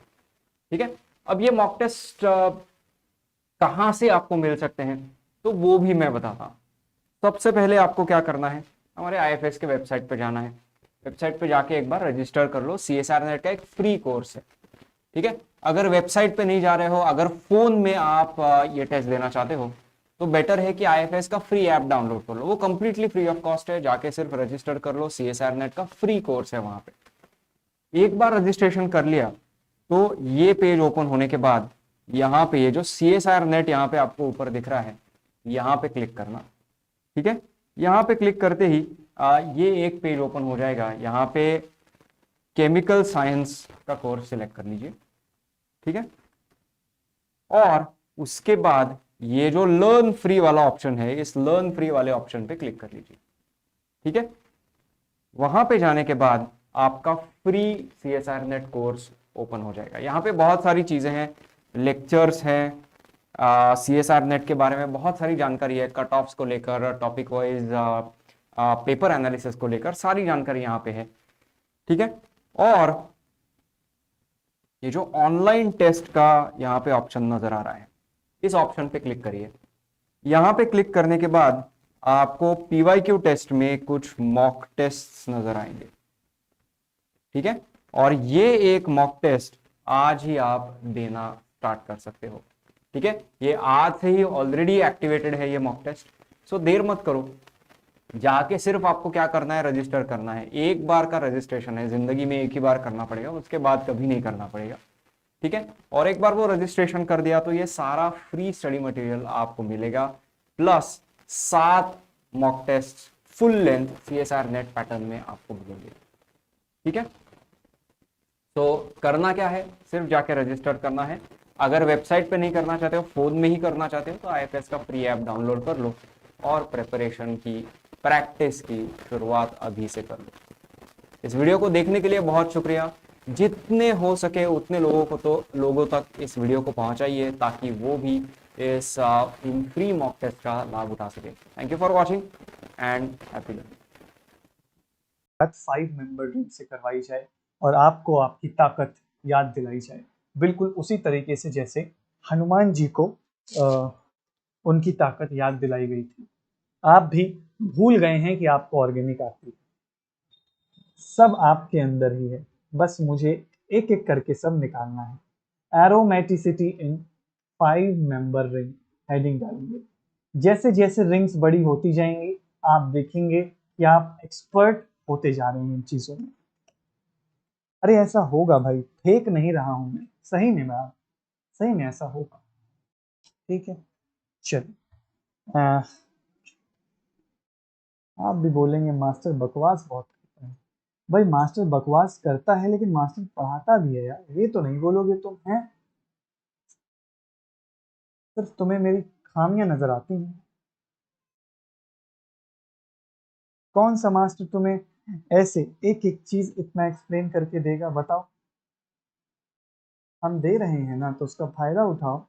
ठीक है। अब ये मॉक टेस्ट कहाँ से आपको मिल सकते हैं, तो वो भी मैं बताता हूँ। सबसे पहले आपको क्या करना है, हमारे आईएफएस के वेबसाइट पे जाना है। वेबसाइट पे जाके एक बार रजिस्टर कर लो। सीएसआर नेट का एक फ्री कोर्स है। ठीक है। अगर वेबसाइट पे नहीं जा रहे हो, अगर फोन में आप ये टेस्ट देना चाहते हो, तो बेटर है कि आईएफएस का फ्री ऐप डाउनलोड कर लो। वो कंप्लीटली फ्री ऑफ कॉस्ट है, जाके सिर्फ रजिस्टर कर लो। सीएसआर नेट का फ्री कोर्स है वहां पे। एक बार रजिस्ट्रेशन कर लिया तो ये पेज ओपन होने के बाद यहाँ पे ये जो सीएसआर नेट यहाँ पे आपको ऊपर दिख रहा है, यहाँ पे क्लिक करना। ठीक है। यहाँ पे क्लिक करते ही ये एक पेज ओपन हो जाएगा। यहाँ पे केमिकल साइंस का कोर्स सिलेक्ट कर लीजिए। ठीक है। और उसके बाद ये जो लर्न फ्री वाला ऑप्शन है, इस लर्न फ्री वाले ऑप्शन पे क्लिक कर लीजिए। ठीक है। वहां पे जाने के बाद आपका free CSR net course open हो जाएगा। यहाँ पे बहुत सारी चीजें हैं, लेक्चर्स हैं, सीएसआर नेट के बारे में बहुत सारी जानकारी है, कट ऑफ्स को लेकर, टॉपिक वाइज पेपर एनालिसिस को लेकर सारी जानकारी यहाँ पे है। ठीक है। और ये जो ऑनलाइन टेस्ट का यहाँ पे ऑप्शन नजर आ रहा है, इस ऑप्शन पे क्लिक करिए। यहां पे क्लिक करने के बाद आपको पीवाईक्यू टेस्ट में कुछ मॉक टेस्ट नजर आएंगे। ठीक है। और ये एक मॉक टेस्ट आज ही आप देना स्टार्ट कर सकते हो। ठीक है। ये आज से ही ऑलरेडी एक्टिवेटेड है ये मॉक टेस्ट। सो देर मत करो, जाके सिर्फ आपको क्या करना है, रजिस्टर करना है। एक बार का रजिस्ट्रेशन है, जिंदगी में एक ही बार करना पड़ेगा, उसके बाद कभी नहीं करना पड़ेगा। ठीक है। और एक बार वो रजिस्ट्रेशन कर दिया तो ये सारा फ्री स्टडी मटेरियल आपको मिलेगा, plus 7 mock test full length CSIR NET pattern में आपको मिलेंगे। ठीक है। तो करना क्या है, सिर्फ जाके रजिस्टर करना है। अगर वेबसाइट पे नहीं करना चाहते हो, फोन में ही करना चाहते हो, तो आईएफएस का फ्री ऐप डाउनलोड कर लो और प्रिपरेशन की, प्रैक्टिस की शुरुआत अभी से कर लो। इस वीडियो को देखने के लिए बहुत शुक्रिया। जितने हो सके उतने लोगों तक इस वीडियो को पहुंचाइए, ताकि वो भी इस इन फ्री मॉक टेस्ट का लाभ उठा सके। Thank you for watching and happy learning. 5 member ring से करवाई जाए और आपको आपकी ताकत याद दिलाई जाए, बिल्कुल उसी तरीके से जैसे हनुमान जी को उनकी ताकत याद दिलाई गई थी। आप भी भूल गए हैं कि आपको ऑर्गेनिक आती है। सब आपके अंदर ही है, बस मुझे एक एक करके सब निकालना है। एरोमेटिसिटी इन 5 मेंबर रिंग हेडिंग डालेंगे। जैसे जैसे रिंग्स बड़ी होती जाएंगी, आप देखेंगे कि आप एक्सपर्ट होते जा रहे हैं इन चीजों में। अरे ऐसा होगा भाई, फेक नहीं रहा हूं मैं, सही में मैं, सही में ऐसा होगा। ठीक है। चलिए, आप भी बोलेंगे मास्टर बकवास बहुत करता है। भाई मास्टर बकवास करता है, लेकिन मास्टर पढ़ाता भी है यार, ये तो नहीं बोलोगे तुम हैं। सिर्फ तुम्हें मेरी खामियां नजर आती हैं। कौन सा मास्टर तुम्हें ऐसे एक एक चीज इतना एक्सप्लेन करके देगा, बताओ। हम दे रहे हैं ना, तो उसका फायदा उठाओ।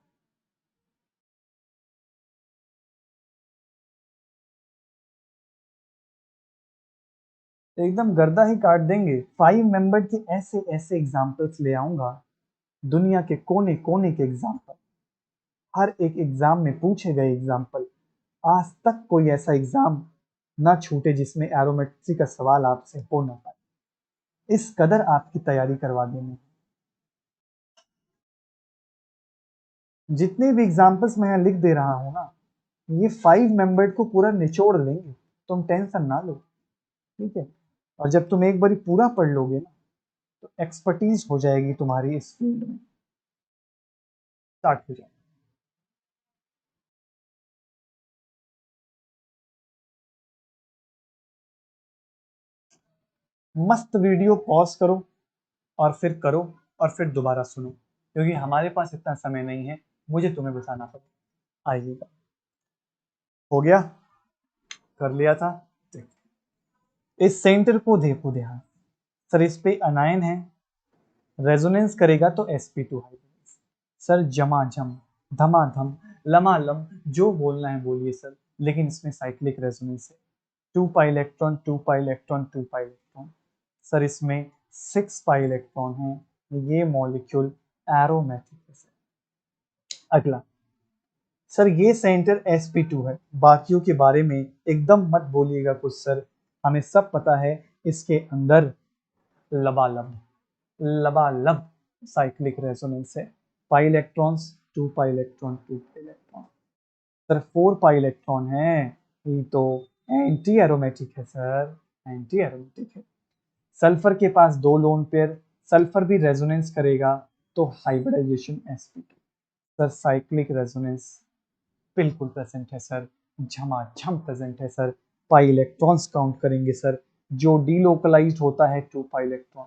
एकदम गर्दा ही काट देंगे। 5 मेंबर के ऐसे ऐसे एग्जाम्पल्स ले आऊंगा, दुनिया के कोने कोने के एग्जाम्पल, हर एक एग्जाम में पूछे गए एग्जाम्पल। आज तक कोई ऐसा एग्जाम ना छूटे जिसमें एरोमेट्री का सवाल आपसे हो ना पाए। इस कदर आपकी तैयारी करवा देंगे। जितने भी एग्जाम्पल्स मैं यहाँ लिख दे रहा हूँ ना, ये 5 मेंबर को पूरा निचोड़ लेंगे। तुम टेंशन ना लो। ठीक है। और जब तुम एक बारी पूरा पढ़ लोगे ना, तो एक्सपर्टीज हो जाएगी तुम्हारी इस फील्ड में। स्टार्ट हो जाए। मस्त वीडियो पॉज करो और फिर करो और फिर दोबारा सुनो, क्योंकि हमारे पास इतना समय नहीं है, मुझे तुम्हें बताना पड़ेगा। आइएगा, हो गया, कर लिया था। इस सेंटर को देखो ध्यान, सर इस पे अनायन है, रेजोनेंस करेगा तो sp2 हाइब्रिडाइज। सर झमाझम, धमाधम, लमालम, जो बोलना है बोलिए सर, लेकिन इसमें साइक्लिक रेजोनेंस है। 2 pi electron 2 pi electron 2 pi electron. Sir इसमें 6 पाई इलेक्ट्रॉन है, ये मॉलिक्यूल एरोमेटिक है सर। अगला, सर ये सेंटर sp2 है, बाकियों के बारे में एकदम मत बोलिएगा कुछ सर, हमें सब पता है इसके अंदर लबालब लबालब साइक्लिक रेजोनेंस है। Pi electrons 2 pi electron 2 pi electron. Sir 4 pi electron है, ये तो एंटी एरोमेटिक है सर, एंटी एरोमेटिक है। सल्फर के पास 2 लोन पेयर, सल्फर भी रेजोनेंस करेगा तो hybridisation sp2। Sir cyclic resonance बिल्कुल प्रेजेंट है सर, झमाझम प्रेजेंट है सर। पाई इलेक्ट्रॉन्स काउंट करेंगे सर, जो डीलोकलाइज्ड होता है 2 पाई इलेक्ट्रॉन,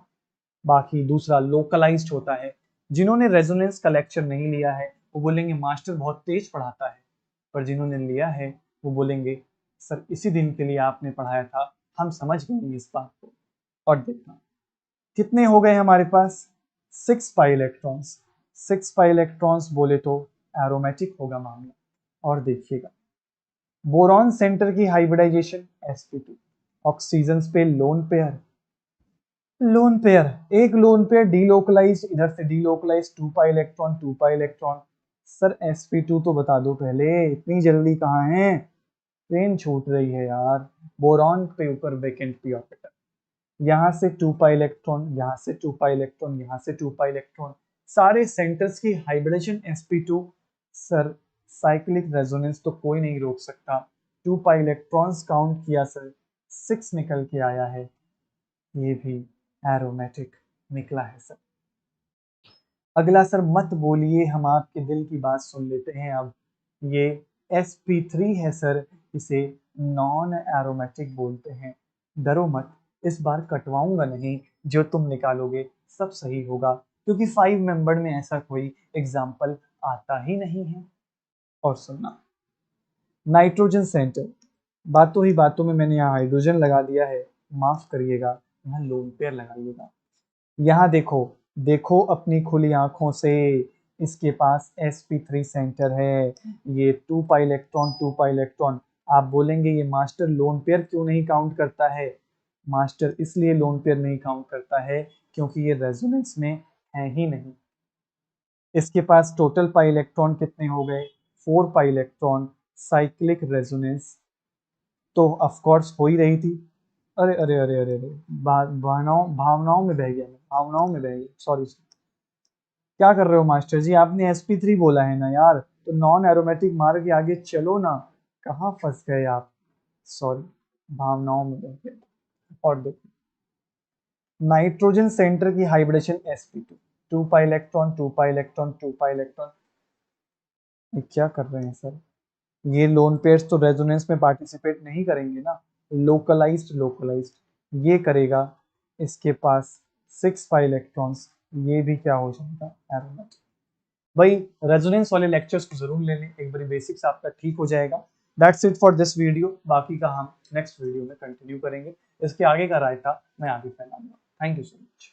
बाकी दूसरा लोकलाइज्ड होता है। जिन्होंने रेजोनेंस का लेक्चर नहीं लिया है वो बोलेंगे मास्टर बहुत तेज पढ़ाता है, पर जिन्होंने लिया है वो बोलेंगे सर इसी दिन के लिए आपने पढ़ाया था, हम समझ गए इस बात को। और देखना कितने हो गए हमारे पास, 6 पाई इलेक्ट्रॉन्स। 6 पाई इलेक्ट्रॉन्स बोले तो एरोमेटिक होगा मामला। और देखिएगा बोरॉन सेंटर की हाइब्रिडाइजेशन sp2, ऑक्सीजन पे लोन पेयर, लोन पेयर, एक लोन पेयर डीलोकलाइज, इधर से delocalise 2 pi electron 2 pi electron. Sir sp2 तो बता दो पहले, इतनी जल्दी कहाँ है, ट्रेन छूट रही है यार। बोरॉन पे ऊपर वैकेंट पी ऑर्बिटल, यहाँ से 2 पाई इलेक्ट्रॉन, यहाँ से 2 पाई इलेक्ट्रॉन, यहाँ से 2 पाई इलेक्ट्रॉन, सारे सेंटर्स की hybridisation sp2। Sir cyclic resonance तो कोई नहीं रोक सकता। 2 पाई इलेक्ट्रॉन्स काउंट किया सर, 6 निकल के आया है, ये भी एरोमेटिक निकला है सर। अगला सर मत बोलिए, हम आपके दिल की बात सुन लेते हैं अब। ये sp3 है सर, इसे नॉन एरोमेटिक बोलते हैं। डरो मत, इस बार कटवाऊंगा नहीं, जो तुम निकालोगे सब सही होगा, क्योंकि 5 मेंबर में ऐसा कोई एग्जाम्पल आता ही नहीं है। और सुनना, नाइट्रोजन सेंटर, बातों ही बातों में मैंने यहाँ हाइड्रोजन लगा दिया है, माफ करिएगा, यहाँ लोन पेयर लगाइएगा। यहाँ देखो, देखो अपनी खुली आंखों से, इसके पास sp3 सेंटर है, ये 2 पाई इलेक्ट्रॉन 2 पाई इलेक्ट्रॉन। आप बोलेंगे ये मास्टर लोन पेयर क्यों नहीं काउंट करता है, मास्टर इसलिए लोन पेयर नहीं काउंट करता है क्योंकि ये रेजोनेंस में है ही नहीं। इसके पास टोटल पाई इलेक्ट्रॉन कितने हो गए, 4 पाई इलेक्ट्रॉन, साइक्लिक रेजोनेंस तो ऑफ कोर्स हो ही रही थी। अरे अरे अरे अरे अरे, भावनाओं भावनाओं में बह गया, भावनाओं में बह गया, सॉरी। क्या कर रहे हो मास्टर जी, आपने sp3 बोला है ना यार, तो नॉन एरोमेटिक मार के आगे चलो ना, कहाँ फंस गए आप, सॉरी, भावनाओं में बह गए। और देखो नाइट्रोजन सेंटर की hybridisation sp2, 2 pi electron 2 pi electron 2 pi electron. ये क्या कर रहे हैं सर, ये लोन पेयर्स तो रेजोनेंस में पार्टिसिपेट नहीं करेंगे ना, लोकलाइज्ड लोकलाइज्ड ये करेगा। इसके पास 6 पाई इलेक्ट्रॉन्स, ये भी क्या हो जाएगा, एरोमेटिक। भाई रेजोनेंस वाले लेक्चर्स को जरूर ले लें, एक बारी बेसिक्स आपका ठीक हो जाएगा। That's it for this video, बाकी का हम नेक्स्ट वीडियो में कंटिन्यू करेंगे। इसके आगे का रायता मैं आगे फैलाऊंगा। Thank you so much.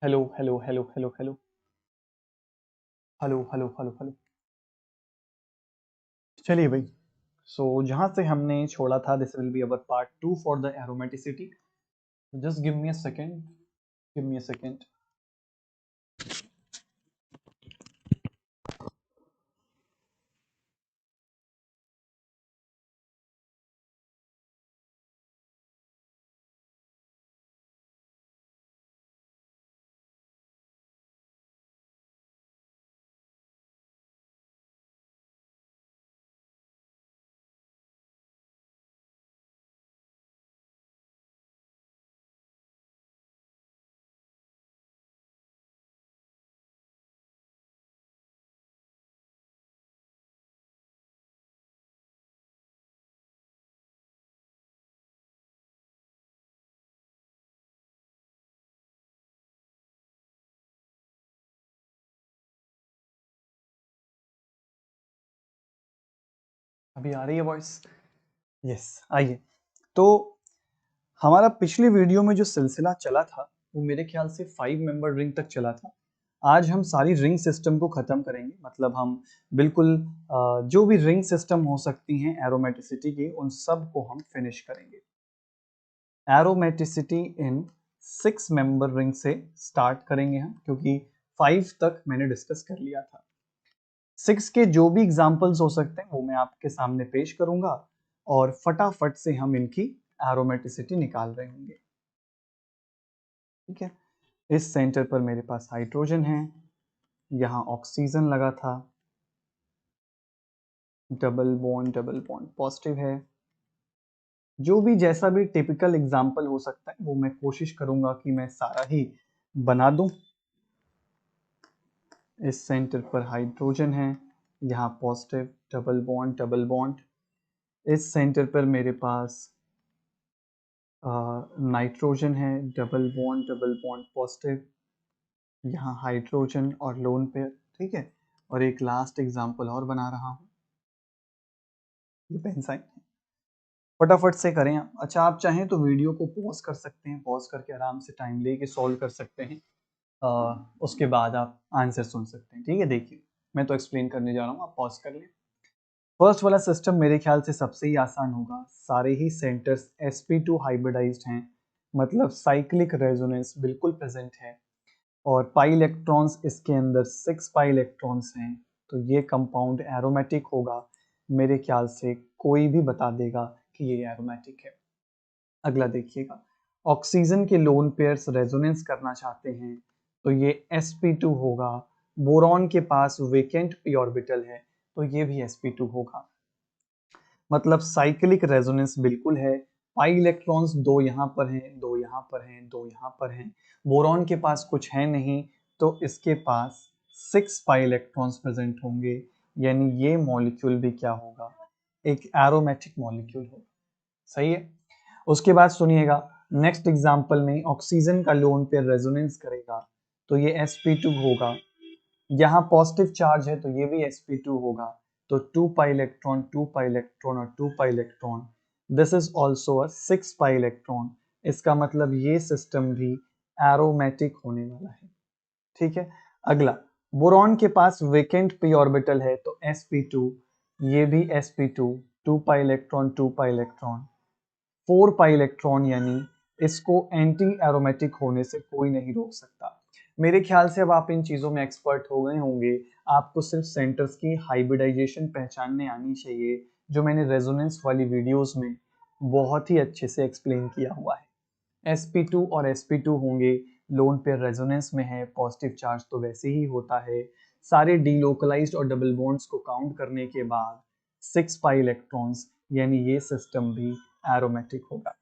Hello hello hello hello hello hello hello hello hello. चलिए भाई, सो जहां से हमने छोड़ा था, this will be our part 2 for the aromaticity. Just give me a second, give me a second. अभी आ रही है वॉइस? यस, आइए। तो हमारा पिछले वीडियो में जो सिलसिला चला था वो मेरे ख्याल से 5 मेंबर रिंग तक चला था। आज हम सारी रिंग सिस्टम को खत्म करेंगे, मतलब हम बिल्कुल जो भी रिंग सिस्टम हो सकती हैं एरोमेटिसिटी की, उन सब को हम फिनिश करेंगे। एरोमेटिसिटी इन 6 मेंबर रिंग से स्टार्ट करेंगे हम, क्योंकि 5 तक मैंने डिस्कस कर लिया था। 6 के जो भी एग्जाम्पल्स हो सकते हैं वो मैं आपके सामने पेश करूंगा और फटाफट से हम इनकी एरोमेटिसिटी निकाल रहे होंगे। ठीक है, इस सेंटर पर मेरे पास हाइड्रोजन है, यहाँ ऑक्सीजन लगा था, डबल बॉन्ड पॉजिटिव है। जो भी जैसा भी टिपिकल एग्जाम्पल हो सकता है वो मैं कोशिश करूंगा कि मैं सारा ही बना दूं। इस सेंटर पर हाइड्रोजन है, यहाँ पॉजिटिव, डबल बॉन्ड। इस सेंटर पर मेरे पास नाइट्रोजन है, डबल बॉन्ड पॉजिटिव, यहाँ हाइड्रोजन और लोन पेयर। ठीक है, और एक लास्ट एग्जांपल और बना रहा हूँ, ये बेंजाइन है। फटाफट से करें आप। अच्छा, आप चाहें तो वीडियो को पॉज कर सकते हैं, पॉज करके आराम से टाइम लेके सॉल्व कर सकते हैं। उसके बाद आप आंसर सुन सकते हैं। ठीक है, देखिए मैं तो एक्सप्लेन करने जा रहा हूँ, आप पॉज कर लें। फर्स्ट वाला सिस्टम मेरे ख्याल से सबसे ही आसान होगा। सारे ही सेंटर्स sp2 हाइब्रिडाइज्ड हैं, मतलब साइक्लिक रेजोनेंस बिल्कुल प्रेजेंट है, और पाई इलेक्ट्रॉन्स इसके अंदर 6 पाई इलेक्ट्रॉन्स हैं, तो ये कंपाउंड एरोमेटिक होगा। मेरे ख्याल से कोई भी बता देगा कि ये एरोमेटिक है। अगला देखिएगा, ऑक्सीजन के लोन पेयर्स रेजोनेंस करना चाहते हैं तो ये sp2 होगा। बोरॉन के पास वेकेंट p ऑर्बिटल है तो ये भी sp2 होगा, मतलब साइक्लिक रेजोनेंस बिल्कुल है। पाई इलेक्ट्रॉन्स 2 यहाँ पर हैं, 2 यहाँ पर हैं, 2 यहाँ पर हैं। बोरॉन के पास कुछ है नहीं तो इसके पास 6 पाई इलेक्ट्रॉन्स प्रेजेंट होंगे, यानी ये मॉलिक्यूल भी क्या होगा, एक एरोमेटिक मॉलिक्यूल होगा। सही है। उसके बाद सुनिएगा, नेक्स्ट एग्जांपल में ऑक्सीजन का लोन पेयर रेजोनेंस करेगा तो ये sp2 होगा। यहाँ पॉजिटिव चार्ज है तो ये भी sp2 होगा, तो 2 पाई इलेक्ट्रॉन, 2 पाई इलेक्ट्रॉन और 2 pi electron. This is also a 6 pi electron. इसका मतलब ये सिस्टम भी एरोमेटिक होने वाला है। ठीक है। अगला, बोरॉन के पास वेकेंट p ऑर्बिटल है तो sp2, ये भी sp2, 2 pi electron, 2 pi electron, 4 pi electron, यानी इसको एंटी एरोमेटिक होने से कोई नहीं रोक सकता। मेरे ख्याल से अब आप इन चीजों में एक्सपर्ट हो गए होंगे। आपको सिर्फ सेंटर्स की हाइब्रिडाइजेशन पहचानने आनी चाहिए, जो मैंने रेजोनेंस वाली वीडियोस में बहुत ही अच्छे से एक्सप्लेन किया हुआ है। sp2 और sp2 होंगे, लोन पेयर रेजोनेंस में है, पॉजिटिव चार्ज तो वैसे ही होता है। सारे डीलोकलाइज्ड और डबल बॉन्ड्स को काउंट करने के बाद 6 पाई इलेक्ट्रॉन्स, यानी ये सिस्टम भी एरोमेटिक होगा।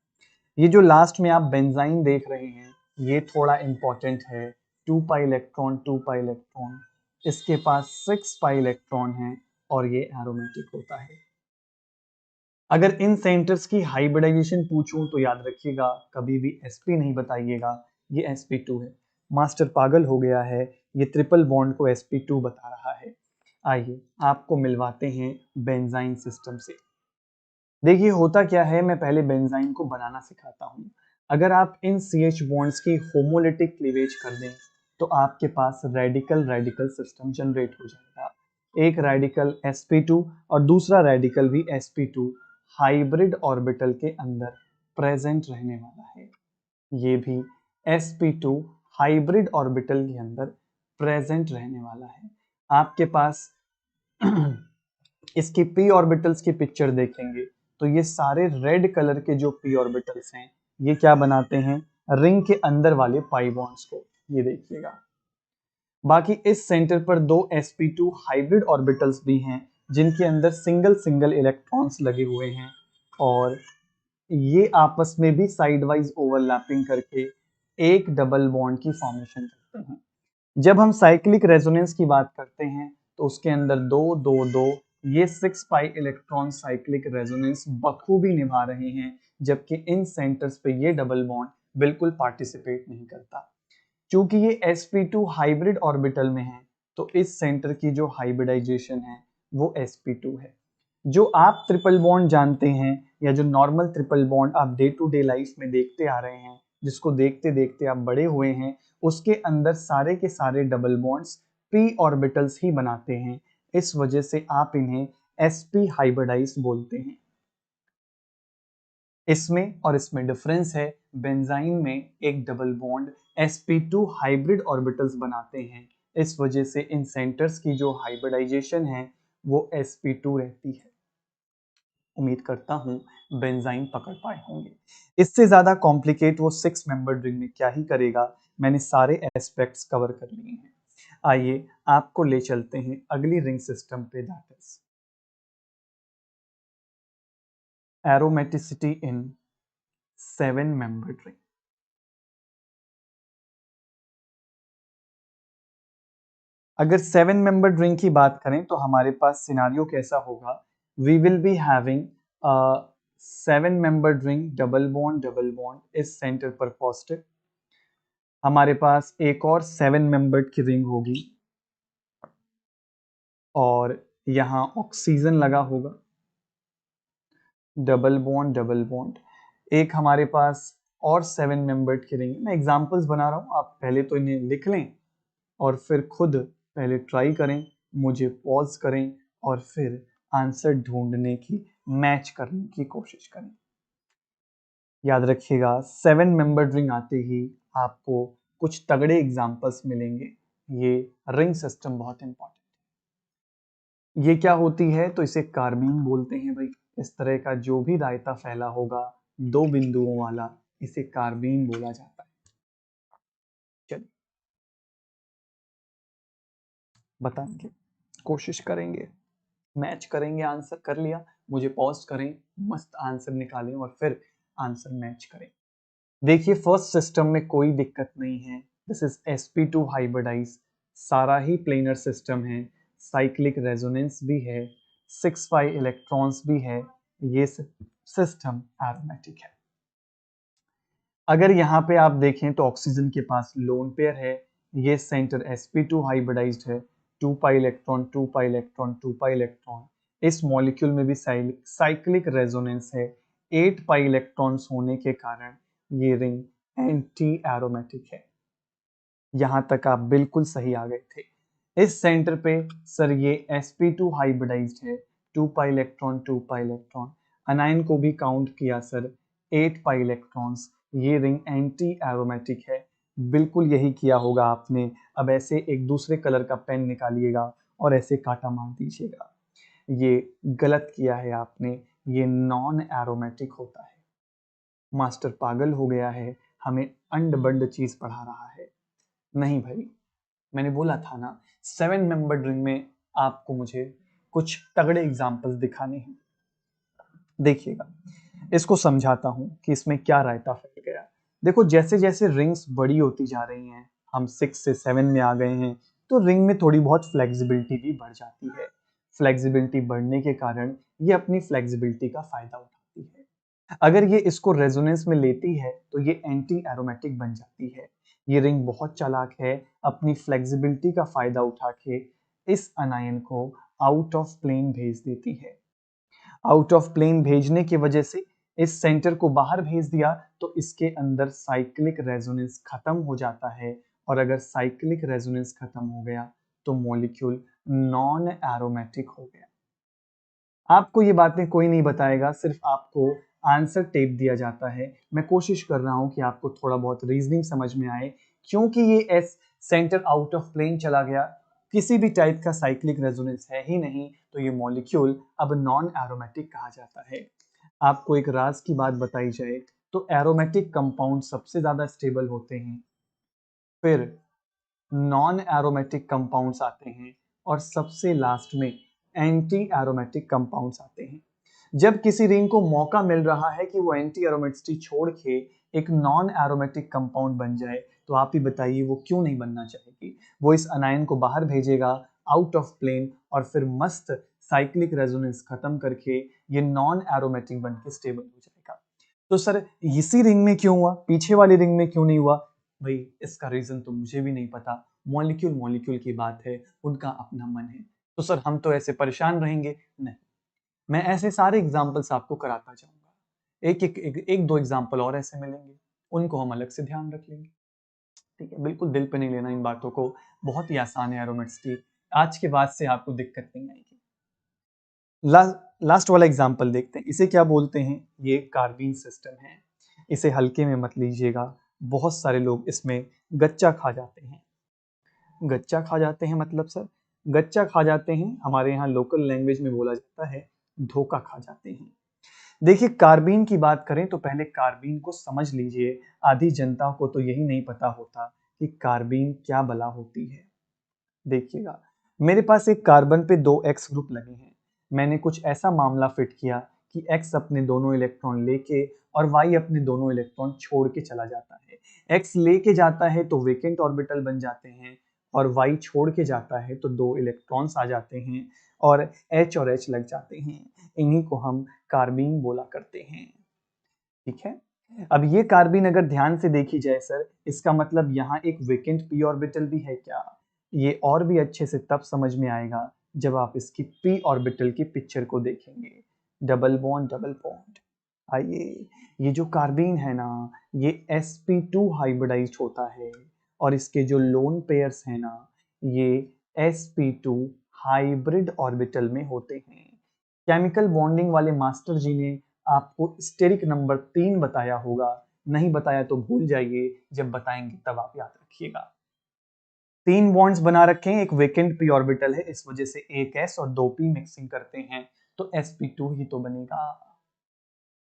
ये जो लास्ट में आप बेंजाइन देख रहे हैं ये थोड़ा इंपॉर्टेंट है। 2 पाई इलेक्ट्रॉन, 2 पाई इलेक्ट्रॉन, इसके पास 6 पाई इलेक्ट्रॉन है और ये एरोमेटिक होता है। अगर इन सेंटर्स की हाइब्रिडाइजेशन पूछूं तो याद रखिएगा, कभी भी sp नहीं बताइएगा, ये sp2 है। मास्टर पागल हो गया है, ये ट्रिपल बॉन्ड को sp2 बता रहा है। आइए आपको मिलवाते हैं बेंजाइन सिस्टम से। देखिए होता क्या है, मैं पहले बेंजाइन को बनाना सिखाता हूँ। अगर आप इन CH बॉन्ड्स की होमोलिटिक क्लीवेज कर दें तो आपके पास रेडिकल रेडिकल सिस्टम जनरेट हो जाएगा। एक रेडिकल sp2 और दूसरा रेडिकल भी sp2 हाइब्रिड ऑर्बिटल के अंदर प्रेजेंट रहने वाला है। ये भी sp2 हाइब्रिड ऑर्बिटल के अंदर प्रेजेंट रहने वाला है। आपके पास इसकी p ऑर्बिटल्स की पिक्चर देखेंगे तो ये सारे रेड कलर के जो p ऑर्बिटल्स हैं ये क्या बनाते हैं, रिंग के अंदर वाले पाई बॉन्ड्स को। ये देखिएगा, बाकी इस सेंटर पर दो sp2 हाइब्रिड ऑर्बिटल्स भी हैं जिनके अंदर सिंगल सिंगल इलेक्ट्रॉन्स लगे हुए हैं, और ये आपस में भी साइड वाइज ओवरलैपिंग करके एक डबल बॉन्ड की फॉर्मेशन करते हैं। जब हम साइक्लिक रेजोनेंस की बात करते हैं तो उसके अंदर दो दो दो, ये 6 पाई इलेक्ट्रॉन साइक्लिक रेजोनेंस बखूबी निभा रहे हैं, जबकि इन सेंटर्स पे ये डबल बॉन्ड बिल्कुल पार्टिसिपेट नहीं करता। चूंकि ये sp2 हाइब्रिड ऑर्बिटल में है तो इस सेंटर की जो हाइब्रिडाइजेशन है वो sp2 है। जो आप ट्रिपल बॉन्ड जानते हैं या जो नॉर्मल ट्रिपल बॉन्ड आप डे टू डे लाइफ में देखते आ रहे हैं, जिसको देखते देखते आप बड़े हुए हैं, उसके अंदर सारे के सारे डबल बॉन्ड्स p ऑर्बिटल्स ही बनाते हैं। इस वजह से आप इन्हें sp हाइब्रिडाइज बोलते हैं। इसमें और इसमें डिफरेंस है, बेंजाइन में एक double bond sp2 hybrid orbitals बनाते हैं। इस वजह से इन सेंटर्स की जो हाइब्रिडाइजेशन है वो sp2 रहती है। उम्मीद करता हूं बेंजाइन पकड़ पाए होंगे। इससे ज्यादा कॉम्प्लिकेट वो 6 मेंबर्ड रिंग में क्या ही करेगा, मैंने सारे एस्पेक्ट्स कवर कर लिए हैं। आइए आपको ले चलते हैं अगली रिंग सिस्टम पे, that is aromaticity in 7 membered ring. अगर 7 मेंबर्ड रिंग की बात करें तो हमारे पास सिनारियो कैसा होगा, we will be having 7 membered ring, double bond इस सेंटर पर पॉजिटिव। हमारे पास एक और 7 मेंबर्ड की रिंग होगी और यहाँ ऑक्सीजन लगा होगा, डबल बॉन्ड। एक हमारे पास और 7 मेंबर्ड की रिंग, मैं एग्जांपल्स बना रहा हूँ, आप पहले तो इन्हें लिख लें और फिर खुद पहले ट्राई करें, मुझे पॉज करें और फिर आंसर ढूंढने की, मैच करने की कोशिश करें। याद रखिएगा 7 मेंबर्ड रिंग आते ही आपको कुछ तगड़े एग्जांपल्स मिलेंगे। ये रिंग सिस्टम बहुत इंपॉर्टेंट। ये क्या होती है, तो इसे कार्बीन बोलते हैं भाई। इस तरह का जो भी रायता फैला होगा 2 बिंदुओं वाला, इसे कार्बीन बोला जाता है। चलिए बताएंगे, कोशिश करेंगे, मैच करेंगे। आंसर कर लिया, मुझे पॉज करें, मस्त आंसर निकालें और फिर आंसर मैच करें। देखिए फर्स्ट सिस्टम में कोई दिक्कत नहीं है, दिस इज sp2 हाइब्रिडाइज, सारा ही प्लेनर सिस्टम है, साइक्लिक रेजोनेंस भी है, 6 pi इलेक्ट्रॉन्स भी है, ये सिस्टम एरोमेटिक है। अगर यहाँ पे आप देखें तो ऑक्सीजन के पास लोन पेयर है, ये सेंटर sp2 हाइब्रिडाइज्ड है, 2 pi electron 2 pi electron 2 pi electron. इस मॉलिक्यूल में भी साइक्लिक रेजोनेंस है, 8 pi इलेक्ट्रॉन्स होने के कारण ये रिंग एंटी एरोमेटिक है। यहां तक आप बिल्कुल सही आ गए थे। इस सेंटर पे सर ये sp2 हाइब्रिडाइज्ड है, 2 pi इलेक्ट्रॉन 2 pi इलेक्ट्रॉन। अनायन को भी काउंट किया सर, 8 pi इलेक्ट्रॉन्स। ये रिंग एंटी एरोमेटिक है, बिल्कुल यही किया होगा आपने। अब ऐसे एक दूसरे कलर का पेन निकालिएगा और ऐसे काटा मार दीजिएगा, ये गलत किया है आपने, ये नॉन एरोमेटिक होता है। मास्टर पागल हो गया है, हमें अंड बंड चीज पढ़ा रहा है। नहीं भाई, मैंने बोला था ना 7 मेंबर रिंग में आपको मुझे कुछ तगड़े एग्जाम्पल्स दिखाने हैं। देखिएगा, इसको समझाता हूं कि इसमें क्या रायता फैल गया। देखो जैसे जैसे रिंग्स बड़ी होती जा रही हैं, हम 6 से 7 में आ गए हैं, तो रिंग में थोड़ी बहुत फ्लेक्सिबिलिटी भी बढ़ जाती है। फ्लेक्सिबिलिटी बढ़ने के कारण ये अपनी फ्लेक्सिबिलिटी का फायदा उठाती है। अगर ये इसको रेजोनेंस में लेती है तो ये एंटी एरोमेटिक बन जाती है। ये रिंग बहुत चालाक है, अपनी फ्लेक्सिबिलिटी का फायदा उठा के इस अनायन को आउट ऑफ प्लेन भेज देती है। आउट ऑफ प्लेन भेजने की वजह से इस सेंटर को बाहर भेज दिया, तो इसके अंदर साइक्लिक रेजोनेंस खत्म हो जाता है। और अगर साइक्लिक रेजोनेंस खत्म हो गया तो मॉलिक्यूल नॉन एरोमेटिक हो गया। आपको ये बातें कोई नहीं बताएगा, सिर्फ आपको आंसर टेप दिया जाता है। मैं कोशिश कर रहा हूं कि आपको थोड़ा बहुत रीजनिंग समझ में आए। क्योंकि ये S centre out of plane चला गया, किसी भी टाइप का साइक्लिक रेजोनेंस है ही नहीं, तो ये मॉलिक्यूल अब नॉन एरोमेटिक कहा जाता है। आपको एक राज की बात बताई जाए तो एरोमेटिक कंपाउंड सबसे ज्यादा स्टेबल होते हैं, फिर नॉन एरोमेटिक कंपाउंड्स आते हैं और सबसे लास्ट में एंटी एरोमेटिक कंपाउंड्स आते हैं। जब किसी रिंग को मौका मिल रहा है कि वो एंटी एरोमेटिसिटी छोड़ के एक नॉन एरोमेटिक कंपाउंड बन जाए, तो आप ही बताइए वो क्यों नहीं बनना चाहेगी। वो इस अनायन को बाहर भेजेगा आउट ऑफ प्लेन और फिर मस्त साइक्लिक रेजोनेंस खत्म करके ये नॉन एरोमेटिक बन के स्टेबल हो जाएगा। तो सर इसी रिंग में क्यों हुआ, पीछे वाली रिंग में क्यों नहीं हुआ? भाई इसका रीजन तो मुझे भी नहीं पता, मॉलिक्यूल मॉलिक्यूल की बात है, उनका अपना मन है। तो सर हम तो ऐसे परेशान रहेंगे? नहीं, मैं ऐसे सारे एग्जाम्पल्स आपको कराता जाऊंगा, एक दो एग्जाम्पल और ऐसे मिलेंगे, उनको हम अलग से ध्यान रख लेंगे। ठीक है, बिल्कुल दिल पे नहीं लेना इन बातों को, बहुत ही आसान है एरोमेटिसिटी, आज के बाद से आपको दिक्कत नहीं आएगी। लास्ट वाला एग्जाम्पल देखते हैं, इसे क्या बोलते हैं, ये कार्बीन सिस्टम है। इसे हल्के में मत लीजिएगा, बहुत सारे लोग इसमें गच्चा खा जाते हैं। गच्चा खा जाते हैं मतलब सर, गच्चा खा जाते हैं हमारे यहाँ लोकल लैंग्वेज में बोला जाता है धोखा खा जाते हैं। देखिए कार्बीन की बात करें तो पहले कार्बीन को समझ लीजिए, आधी जनता को तो यही नहीं पता होता कि कार्बीन क्या बला होती है। देखिएगा, मेरे पास एक कार्बन पे दो एक्स ग्रुप लगे हैं, मैंने कुछ ऐसा मामला फिट किया कि एक्स अपने दोनों इलेक्ट्रॉन लेके और वाई अपने दोनों इलेक्ट्रॉन छोड़ के चला जाता है। एक्स लेके जाता है तो वेकेंट ऑर्बिटल बन जाते हैं, और वाई छोड़ के जाता है तो दो इलेक्ट्रॉन्स आ जाते हैं और एच और एच लग जाते हैं। इन्हीं को हम कार्बीन बोला करते हैं। ठीक है, अब ये कार्बीन अगर ध्यान से देखी जाए सर, इसका मतलब यहाँ एक वेकेंट पी ऑर्बिटल भी है क्या? ये और भी अच्छे से तब समझ में आएगा जब आप इसकी पी ऑर्बिटल की पिक्चर को देखेंगे। डबल बॉन्ड डबल बॉन्ड, आइए, ये जो कार्बीन है ना, ये sp2 हाइब्रिडाइज्ड होता है, और इसके जो लोन पेयर्स है ना, ये sp2 हाइब्रिड ऑर्बिटल में होते हैं। केमिकल बॉन्डिंग वाले मास्टर जी ने आपको स्टेरिक नंबर 3 बताया होगा, नहीं बताया तो भूल जाइए, जब बताएंगे तब आप याद रखिएगा। 3 बॉन्ड्स बना रखे हैं, एक वेकेंट पी ऑर्बिटल है, इस वजह से एक s और दो p मिक्सिंग करते हैं तो sp2 ही तो बनेगा।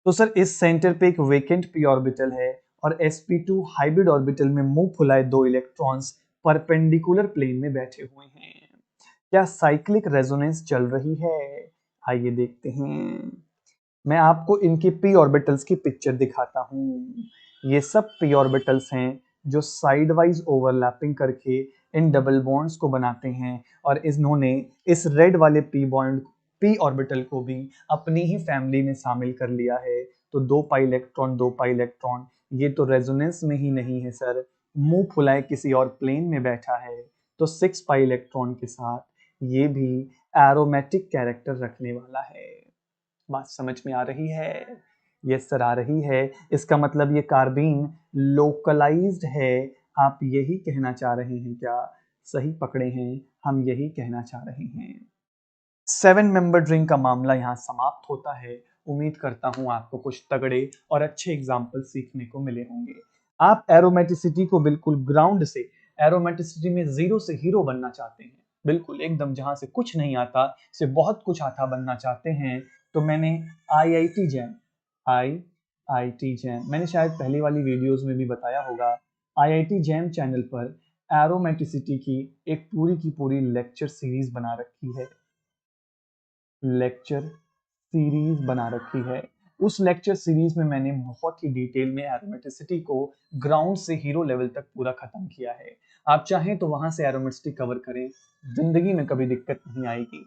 तो सर इस सेंटर पे एक वेकेंट पी ऑर्बिटल है और sp2 हाइब्रिड ऑर्बिटल में मुंह फुलाए दो इलेक्ट्रॉन्स परपेंडिकुलर प्लेन में बैठे हुए हैं। क्या साइक्लिक रेजोनेंस चल रही है? आइए देखते हैं, मैं आपको इनकी पी ऑर्बिटल्स की पिक्चर दिखाता हूँ। ये सब पी ऑर्बिटल्स हैं जो साइड वाइज ओवरलैपिंग करके इन डबल बॉन्ड्स को बनाते हैं, और इन्होंने इस रेड वाले पी ऑर्बिटल को भी अपनी ही फैमिली में शामिल कर लिया है। तो दो पाई इलेक्ट्रॉन, ये तो रेजोनेंस में ही नहीं है सर, मुंह फुलाए किसी और प्लेन में बैठा है। तो 6 पाई इलेक्ट्रॉन के साथ ये भी एरोमेटिक कैरेक्टर रखने वाला है। बात समझ में आ रही है? यस सर आ रही है। इसका मतलब ये कार्बीन लोकलाइज्ड है, आप यही कहना चाह रहे हैं क्या? सही पकड़े हैं, हम यही कहना चाह रहे हैं। 7 मेंबर रिंग का मामला यहाँ समाप्त होता है। उम्मीद करता हूँ आपको कुछ तगड़े और अच्छे एग्जाम्पल सीखने को मिले होंगे। आप एरोमेटिसिटी को बिल्कुल ग्राउंड से, एरोमेटिसिटी में जीरो से हीरो बनना चाहते हैं, बिल्कुल एकदम जहां से कुछ नहीं आता से बहुत कुछ आता बनना चाहते हैं, तो मैंने आईआईटी जैम आईआईटी जैम मैंने शायद पहली वाली वीडियोस में भी बताया होगा, आईआईटी जैम चैनल पर एरोमेटिसिटी की एक पूरी की पूरी लेक्चर सीरीज बना रखी है। लेक्चर सीरीज बना रखी है। उस लेक्चर सीरीज में मैंने बहुत ही डिटेल में एरोमेटिसिटी को ग्राउंड से हीरो लेवल तक पूरा खत्म किया है। आप चाहें तो वहां से एरोमेटिसिटी कवर करें, जिंदगी में कभी दिक्कत नहीं आएगी।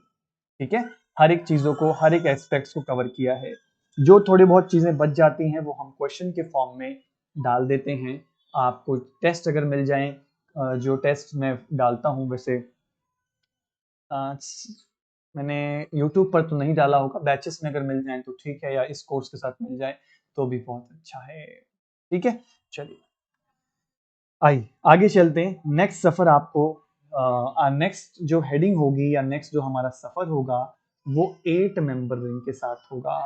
ठीक है, हर एक चीजों को, हर एक एस्पेक्ट्स को कवर किया है। जो थोड़ी बहुत चीजें बच जाती हैं वो हम क्वेश्चन के फॉर्म में डाल देते हैं। आपको टेस्ट अगर मिल जाए, जो टेस्ट मैं डालता हूँ वैसे मैंने YouTube पर तो नहीं डाला होगा, बैचेस में अगर मिल जाए तो ठीक है, या इस कोर्स के साथ मिल जाए तो भी बहुत अच्छा है। ठीक है, चलिए आइए आगे चलते हैं। नेक्स्ट सफर आपको, नेक्स्ट जो हेडिंग होगी या नेक्स्ट जो हमारा सफर होगा वो 8 मेंबर रिंग के साथ होगा।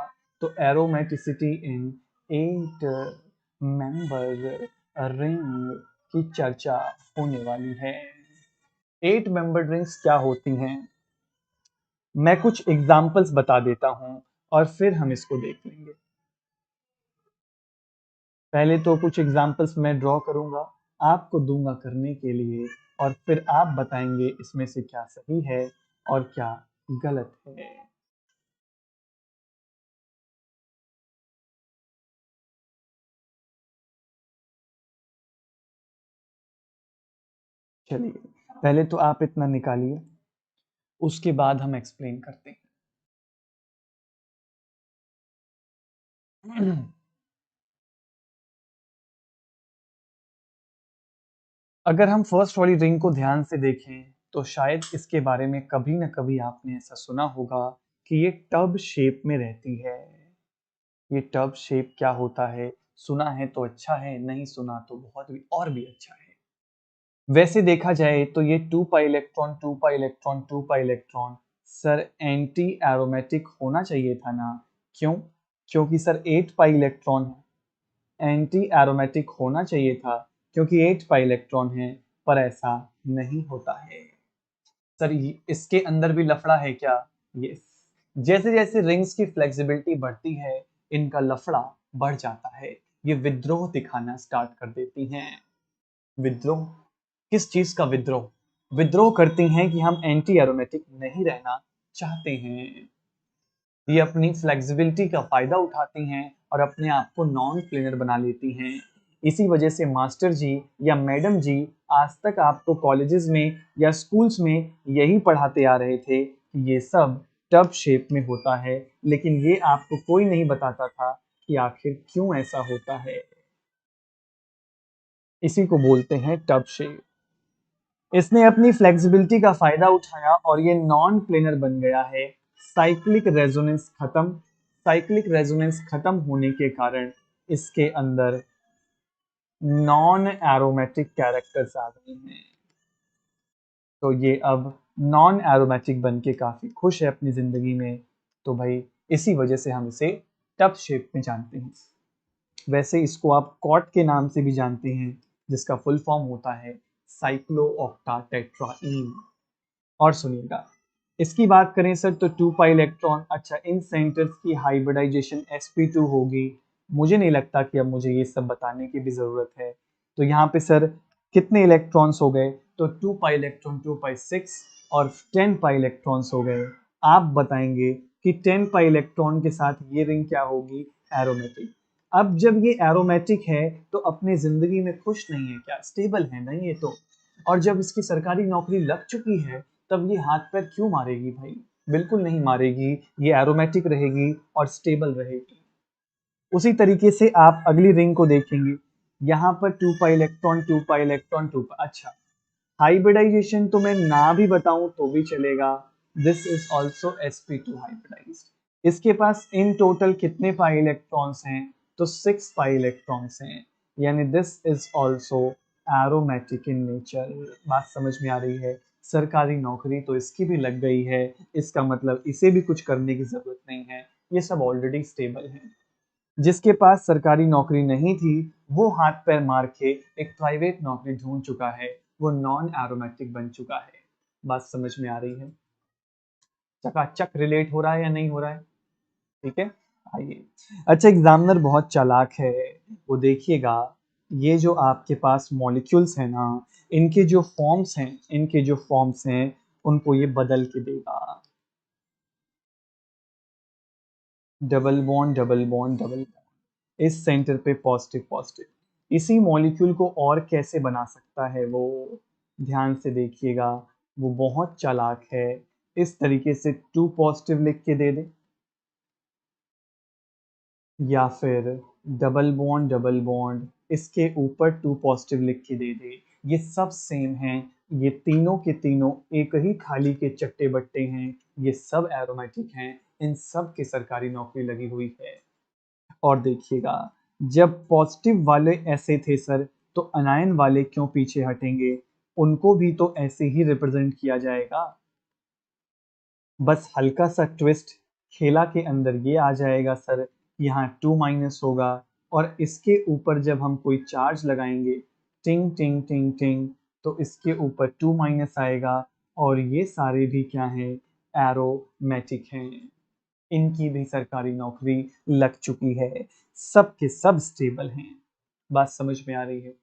तो एरोमेटिसिटी इन 8 मेंबर रिंग की चर्चा होने वाली है। 8 मेंबर रिंग्स क्या होती हैं, मैं कुछ एग्जाम्पल्स बता देता हूं और फिर हम इसको देख लेंगे। पहले तो कुछ एग्जाम्पल्स मैं ड्रॉ करूंगा, आपको दूंगा करने के लिए, और फिर आप बताएंगे इसमें से क्या सही है और क्या गलत है। चलिए, पहले तो आप इतना निकालिए, उसके बाद हम एक्सप्लेन करते हैं। अगर हम फर्स्ट वाली रिंग को ध्यान से देखें तो शायद इसके बारे में कभी ना कभी आपने ऐसा सुना होगा कि ये टब शेप में रहती है। ये टब शेप क्या होता है? सुना है तो अच्छा है, नहीं सुना तो बहुत भी और भी अच्छा है। वैसे देखा जाए तो ये 2 pi electron 2 pi electron 2 pi electron sir anti aromatic होना चाहिए था ना? क्यों? क्योंकि सर 8 पाई इलेक्ट्रॉन है। एंटी एरोमेटिक होना चाहिए था क्योंकि 8 पाई इलेक्ट्रॉन है, पर ऐसा नहीं होता है। सर इसके अंदर भी लफड़ा है क्या? यस। जैसे जैसे रिंग्स की फ्लेक्सिबिलिटी बढ़ती है, इनका लफड़ा बढ़ जाता है। ये विद्रोह दिखाना स्टार्ट कर देती हैं। विद्रोह? किस चीज का विद्रोह? विद्रोह करती हैं कि हम एंटी एरोमेटिक नहीं रहना चाहते हैं। ये अपनी फ्लेक्सिबिलिटी का फायदा उठाती हैं और अपने आप को नॉन प्लेनर बना लेती हैं। इसी वजह से मास्टर जी या मैडम जी आज तक आपको कॉलेजेस में या स्कूल्स में यही पढ़ाते आ रहे थे कि ये सब टब शेप में होता है, लेकिन ये आपको कोई नहीं बताता था कि आखिर क्यों ऐसा होता है। इसी को बोलते हैं टब शेप। इसने अपनी फ्लेक्सिबिलिटी का फायदा उठाया और ये नॉन प्लेनर बन गया है। साइक्लिक रेजोनेंस खत्म। साइक्लिक रेजोनेंस खत्म होने के कारण इसके अंदर नॉन एरोमेटिक कैरेक्टर्स आ गए हैं। तो ये अब नॉन एरोमेटिक बन के काफी खुश है अपनी जिंदगी में। तो भाई इसी वजह से हम इसे टब शेप में जानते हैं। वैसे इसको आप कॉट के नाम से भी जानते हैं, जिसका फुल फॉर्म होता है साइक्लो ऑक्टा टेट्राईन। और सुनिएगा, इसकी बात करें सर तो 2 पाई इलेक्ट्रॉन, अच्छा इन सेंटर्स की हाइब्रिडाइजेशन sp2 होगी। मुझे नहीं लगता कि अब मुझे ये सब बताने की भी जरूरत है। तो यहाँ पे सर कितने इलेक्ट्रॉन्स हो गए? तो 2 पाई इलेक्ट्रॉन 2 पाई 6 और 10 पाई इलेक्ट्रॉन्स हो गए। आप बताएंगे कि 10 पाई इलेक्ट्रॉन के साथ ये रिंग क्या होगी? एरोमेटिक। अब जब ये एरोमेटिक है तो अपनी जिंदगी में खुश नहीं है क्या? स्टेबल है नहीं ये तो। और जब इसकी सरकारी नौकरी लग चुकी है तब ये हाथ पैर क्यों मारेगी भाई? बिल्कुल नहीं मारेगी। ये एरोमेटिक रहेगी और स्टेबल रहेगी। उसी तरीके से आप अगली रिंग को देखेंगे। यहाँ पर 2 पाई इलेक्ट्रॉन 2 पाई इलेक्ट्रॉन 2 पाई। अच्छा, हाइब्रिडाइजेशन तो मैं ना भी बताऊं तो भी चलेगा। This is also sp2 hybridised. इसके पास इन टोटल कितने पाई इलेक्ट्रॉन्स हैं? तो 6 पाई इलेक्ट्रॉन्स हैं। यानी this is also aromatic in nature. बात समझ में आ रही है? सरकारी नौकरी तो इसकी भी लग गई है, इसका मतलब इसे भी कुछ करने की जरूरत नहीं है। ये सब ऑलरेडी स्टेबल है। जिसके पास सरकारी नौकरी नहीं थी वो हाथ पैर मार के एक प्राइवेट नौकरी ढूंढ चुका है। वो नॉन एरोमेटिक बन चुका है। बात समझ में आ रही है? चकाचक रिलेट हो रहा है या नहीं हो रहा है? ठीक है, आइए। अच्छा, एग्जामिनर बहुत चालाक है। वो देखिएगा, ये जो आपके पास मॉलिक्यूल्स हैं ना, इनके जो फॉर्म्स हैं उनको ये बदल के देगा। Double bond double bond double bond, इस सेंटर पे पॉजिटिव पॉजिटिव। इसी मॉलिक्यूल को और कैसे बना सकता है वो? ध्यान से देखिएगा, वो बहुत चालाक है। इस तरीके से 2 पॉजिटिव लिख के दे दे, या फिर डबल बॉन्ड इसके ऊपर 2 पॉजिटिव लिख के दे दे। ये सब सेम हैं। ये तीनों के तीनों एक ही थाली के चट्टे बट्टे हैं। ये सब एरोमेटिक हैं। इन सब की सरकारी नौकरी लगी हुई है। और देखिएगा, जब पॉजिटिव वाले ऐसे थे सर, तो अनायन वाले क्यों पीछे हटेंगे? उनको भी तो ऐसे ही रिप्रेजेंट किया जाएगा। बस हल्का सा ट्विस्ट खेला के अंदर ये आ जाएगा सर, यहाँ 2 माइनस होगा और इसके ऊपर जब हम कोई चार्ज लगाएंगे, टिंग टिंग टिंग टिंग, तो इसके ऊपर 2 माइनस आएगा। और ये सारे भी क्या हैं? एरोमेटिक हैं। इनकी भी सरकारी नौकरी लग चुकी है। सब के सब स्टेबल हैं। बात समझ में आ रही है?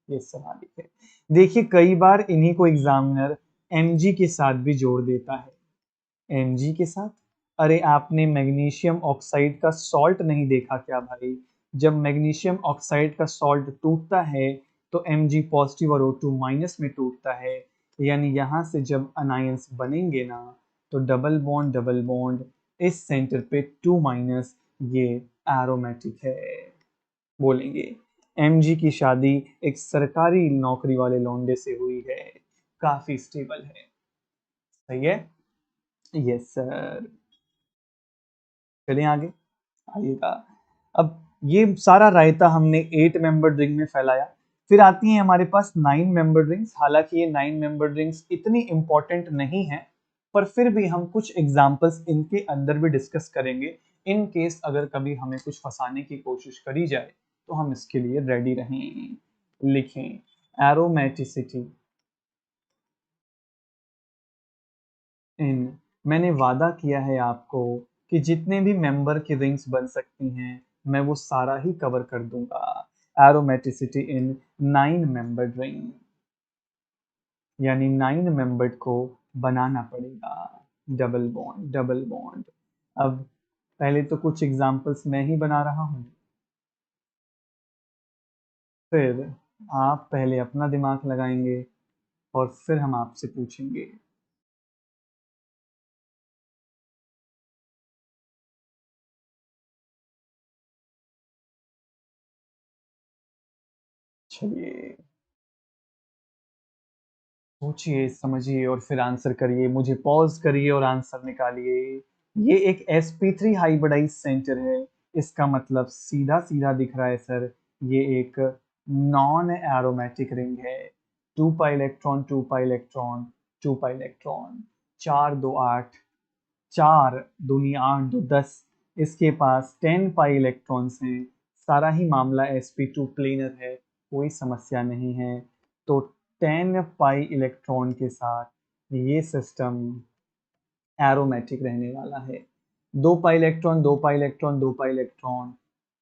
ये सवाल है। देखिए, कई बार इन्हीं को एग्जामिनर mg के साथ भी जोड़ देता है। mg के साथ? अरे आपने मैग्नीशियम ऑक्साइड का सॉल्ट नहीं देखा क्या भाई? जब मैग्नीशियम ऑक्साइड का सॉल्ट टूटता है तो mg पॉजिटिव और O2 माइनस में टूटता है। यानी यहाँ से जब अनायंस बनेंगे ना, तो डबल बॉन्ड इस सेंटर पे 2 माइनस, ये एरोमेटिक है। बोलेंगे mg की शादी एक सरकारी नौकरी वाले लौंडे से हुई है। काफी स्टेबल है। सही है? Yes sir. चलिए आगे आइएगा। अब ये सारा रायता हमने 8 मेंबर रिंग में फैलाया। फिर आती हैं हमारे पास 9 मेंबर रिंग्स। हालांकि ये 9 मेंबर रिंग्स इतनी इंपॉर्टेंट नहीं है, पर फिर भी हम कुछ एग्जांपल्स इनके अंदर भी डिस्कस करेंगे। इन केस अगर कभी हमें कुछ फंसाने की कोशिश करी जाए तो हम इसके लिए रेडी रहें। लिखें एरोमेटिसिटी इन। मैंने वादा किया है आपको कि जितने भी मेंबर की रिंग्स बन सकती हैं मैं वो सारा ही कवर कर दूंगा। एरोमेटिसिटी इन 9 मेंबर रिंग, यानी 9 मेंबर्ड को बनाना पड़ेगा। Double bond double bond. अब पहले तो कुछ एग्जांपल्स मैं ही बना रहा हूं, फिर आप पहले अपना दिमाग लगाएंगे और फिर हम आपसे पूछेंगे। चलिए सोचिए समझिए और फिर आंसर करिए। मुझे पॉज करिए और आंसर निकालिए। ये एक sp3 हाइब्रिडाइज सेंटर है। इसका मतलब सीधा सीधा दिख रहा है सर, ये एक नॉन एरोमेटिक रिंग है। 2 pi electron 2 pi electron 2 pi electron, 4 2 8, 4 दूनी 8 2 10। इसके पास 10 पाई इलेक्ट्रॉन्स हैं। सारा ही मामला sp2 प्लेनर है, कोई समस्या नहीं है। तो 10 पाई इलेक्ट्रॉन के साथ ये सिस्टम एरोमेटिक रहने वाला है। 2 pi electron 2 pi electron 2 pi electron,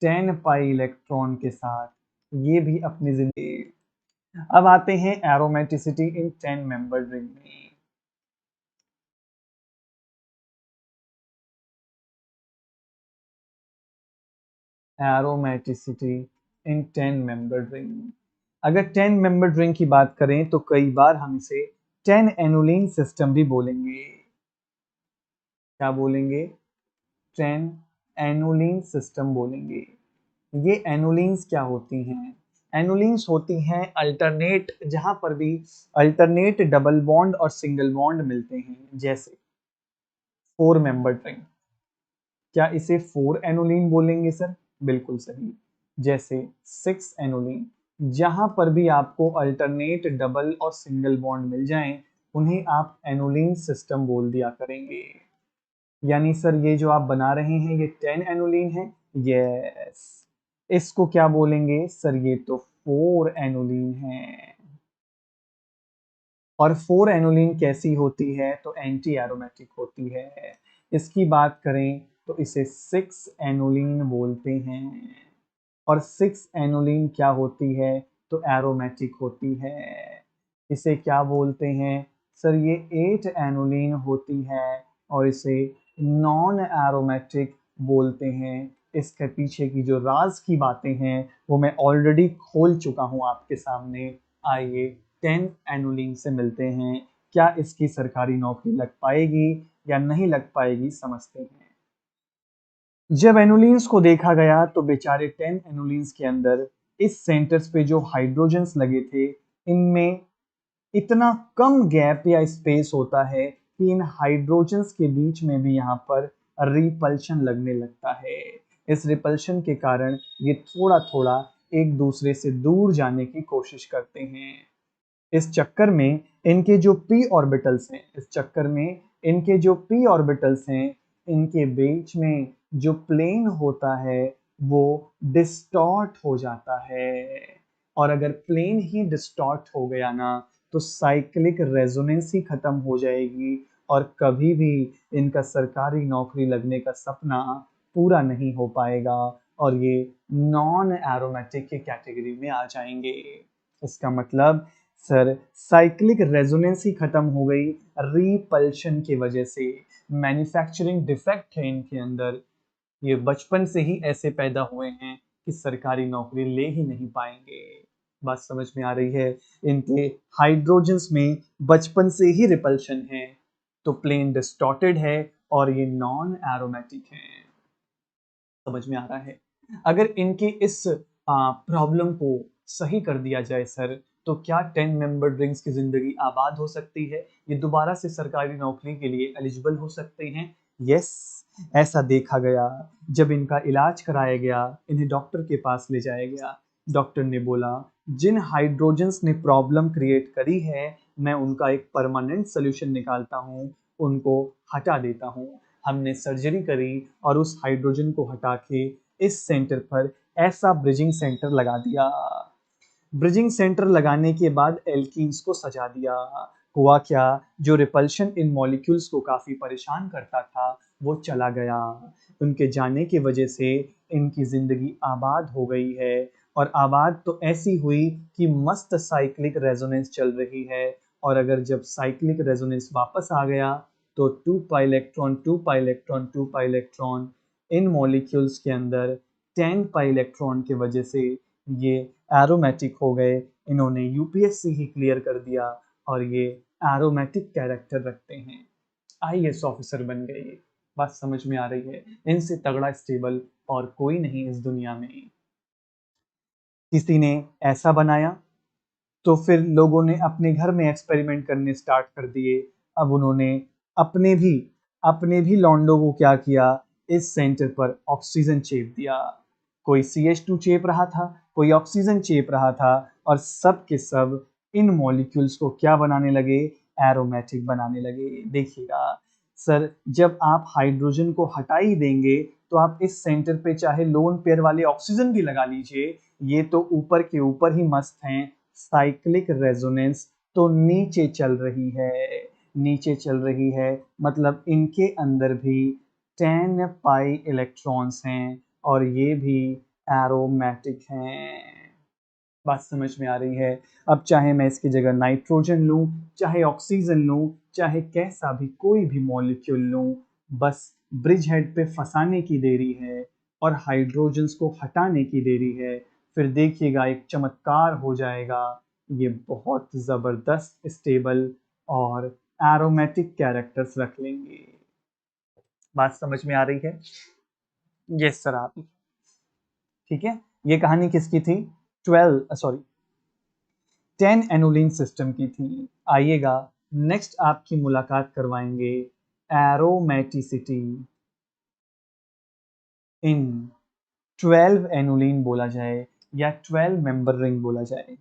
10 पाई इलेक्ट्रॉन के साथ ये भी अपनी जिंदगी। अब आते हैं एरोमेटिसिटी इन 10 मेंबर रिंग में। एरोमेटिसिटी इन 10 मेंबर रिंग। अगर 10 मेंबर रिंग की बात करें तो कई बार हम इसे 10 एनुलिन सिस्टम भी बोलेंगे। क्या बोलेंगे? 10 एनुलिन सिस्टम बोलेंगे। ये एनुलिन्स क्या होती हैं? एनुलिन्स होती हैं अल्टरनेट, जहां पर भी अल्टरनेट डबल बॉन्ड और सिंगल बॉन्ड मिलते हैं। जैसे 4 मेंबर रिंग, क्या इसे 4 एनुलिन बोलेंगे सर? बिल्कुल सही। जैसे 6 एनुलिन, जहां पर भी आपको अल्टरनेट डबल और सिंगल बॉन्ड मिल जाएं उन्हें आप एनुलिन सिस्टम बोल दिया करेंगे। यानी सर ये जो आप बना रहे हैं ये 10 एनुलिन है। यस। इसको क्या बोलेंगे सर? ये तो 4 एनुलिन है। और 4 एनुलिन कैसी होती है? तो एंटी एरोमेटिक होती है। इसकी बात करें तो इसे 6 एनुलिन बोलते हैं। और 6 एनुलिन क्या होती है? तो एरोमेटिक होती है। इसे क्या बोलते हैं सर? ये 8 एनुलिन होती है और इसे नॉन एरोमेटिक बोलते हैं। इसके पीछे की जो राज की बातें हैं वो मैं ऑलरेडी खोल चुका हूं आपके सामने। आइए 10 एनुलिन से मिलते हैं। क्या इसकी सरकारी नौकरी लग पाएगी या नहीं लग पाएगी, समझते हैं। जब एनुलिन्स को देखा गया तो बेचारे 10 एनुलिन्स के अंदर इस सेंटर्स पे जो हाइड्रोजन्स लगे थे इनमें इतना कम गैप या स्पेस होता है कि इन हाइड्रोजन्स के बीच में भी यहाँ पर रिपल्शन लगने लगता है। इस रिपल्शन के कारण ये थोड़ा थोड़ा एक दूसरे से दूर जाने की कोशिश करते हैं। इस चक्कर में इनके जो p ऑर्बिटल्स हैं, इस चक्कर में इनके जो p ऑर्बिटल्स हैं, इनके बीच में जो प्लेन होता है वो डिस्टॉर्ट हो जाता है। और अगर प्लेन ही डिस्टॉर्ट हो गया ना तो साइक्लिक रेजोनेंस ही खत्म हो जाएगी और कभी भी इनका सरकारी नौकरी लगने का सपना पूरा नहीं हो पाएगा और ये नॉन एरोमेटिक के कैटेगरी में आ जाएंगे। इसका मतलब सर साइक्लिक रेजोनेंस ही खत्म हो गई रिपल्शन की वजह से। मैन्युफैक्चरिंग डिफेक्ट है इनके अंदर। ये बचपन से ही ऐसे पैदा हुए हैं कि सरकारी नौकरी ले ही नहीं पाएंगे। बात समझ में आ रही है? इनके हाइड्रोजन्स में बचपन से ही रिपल्शन है, तो प्लेन डिस्टॉर्टेड है और ये नॉन एरोमेटिक है। समझ में आ रहा है? अगर इनके इस प्रॉब्लम को सही कर दिया जाए सर तो क्या 10 मेंबर रिंग्स की जिंदगी आबाद हो सकती है? ये दोबारा से सरकारी नौकरी के लिए एलिजिबल हो सकते हैं। यस, ऐसा देखा गया। जब इनका इलाज कराया गया, इन्हें डॉक्टर के पास ले जाया गया। डॉक्टर ने बोला, जिन हाइड्रोजन्स ने प्रॉब्लम क्रिएट करी है, मैं उनका एक परमानेंट सोल्यूशन निकालता हूँ, उनको हटा देता हूँ। हमने सर्जरी करी और उस हाइड्रोजन को हटा के इस सेंटर पर ऐसा ब्रिजिंग सेंटर लगा दिया। ब्रिजिंग सेंटर लगाने के बाद एल्कीन्स को सजा दिया। हुआ क्या, जो रिपल्शन इन मॉलिक्यूल्स को काफी परेशान करता था वो चला गया। उनके जाने की वजह से इनकी जिंदगी आबाद हो गई है, और आबाद तो ऐसी हुई कि मस्त साइक्लिक रेजोनेंस चल रही है। और अगर जब साइक्लिक रेजोनेंस वापस आ गया तो 2 pi electron 2 pi electron 2 pi electron in molecules के अंदर 10 पाई इलेक्ट्रॉन की वजह से ये एरोमेटिक हो गए। इन्होंने यूपीएससी ही क्लियर कर दिया और ये एरोमेटिक कैरेक्टर रखते हैं। आईएएस ऑफिसर बन गए। बात समझ में आ रही है? इनसे तगड़ा स्टेबल और कोई नहीं इस दुनिया में। किसी ने ऐसा बनाया तो फिर लोगों ने अपने घर में एक्सपेरिमेंट करने स्टार्ट कर दिए। अब उन्होंने अपने भी अपने भी लौंडों को क्या किया, इस सेंटर पर ऑक्सीजन चेप दिया। कोई CH2 चेप रहा था, कोई ऑक्सीजन चेप रहा था, और सब के सब इन मॉलिक्यूल्स को क्या बनाने लगे, एरोमेटिक बनाने लगे। देखिएगा सर, जब आप हाइड्रोजन को हटा ही देंगे तो आप इस सेंटर पे चाहे लोन पेयर वाले ऑक्सीजन भी लगा लीजिए, ये तो ऊपर के ऊपर ही मस्त हैं। साइक्लिक रेजोनेंस तो नीचे चल रही है, नीचे चल रही है, मतलब इनके अंदर भी 10 पाई इलेक्ट्रॉन्स हैं और ये भी एरोमेटिक हैं। बात समझ में आ रही है? अब चाहे मैं इसकी जगह नाइट्रोजन लूं, चाहे ऑक्सीजन लूं, चाहे कैसा भी कोई भी मॉलिक्यूल लूं, बस ब्रिज हेड पे फंसाने की देरी है और हाइड्रोजन्स को हटाने की देरी है। फिर देखिएगा एक चमत्कार हो जाएगा। ये बहुत जबरदस्त स्टेबल और एरोमेटिक कैरेक्टर्स रख लेंगे। बात समझ में आ रही है? यस सर आप। ठीक है, ये कहानी किसकी थी? 10 एनुलिन सिस्टम की थी। आइएगा नेक्स्ट आपकी मुलाकात करवाएंगे एरोमेटिसिटी इन 12 एनुलिन बोला जाए या 12 मेंबर रिंग बोला जाए।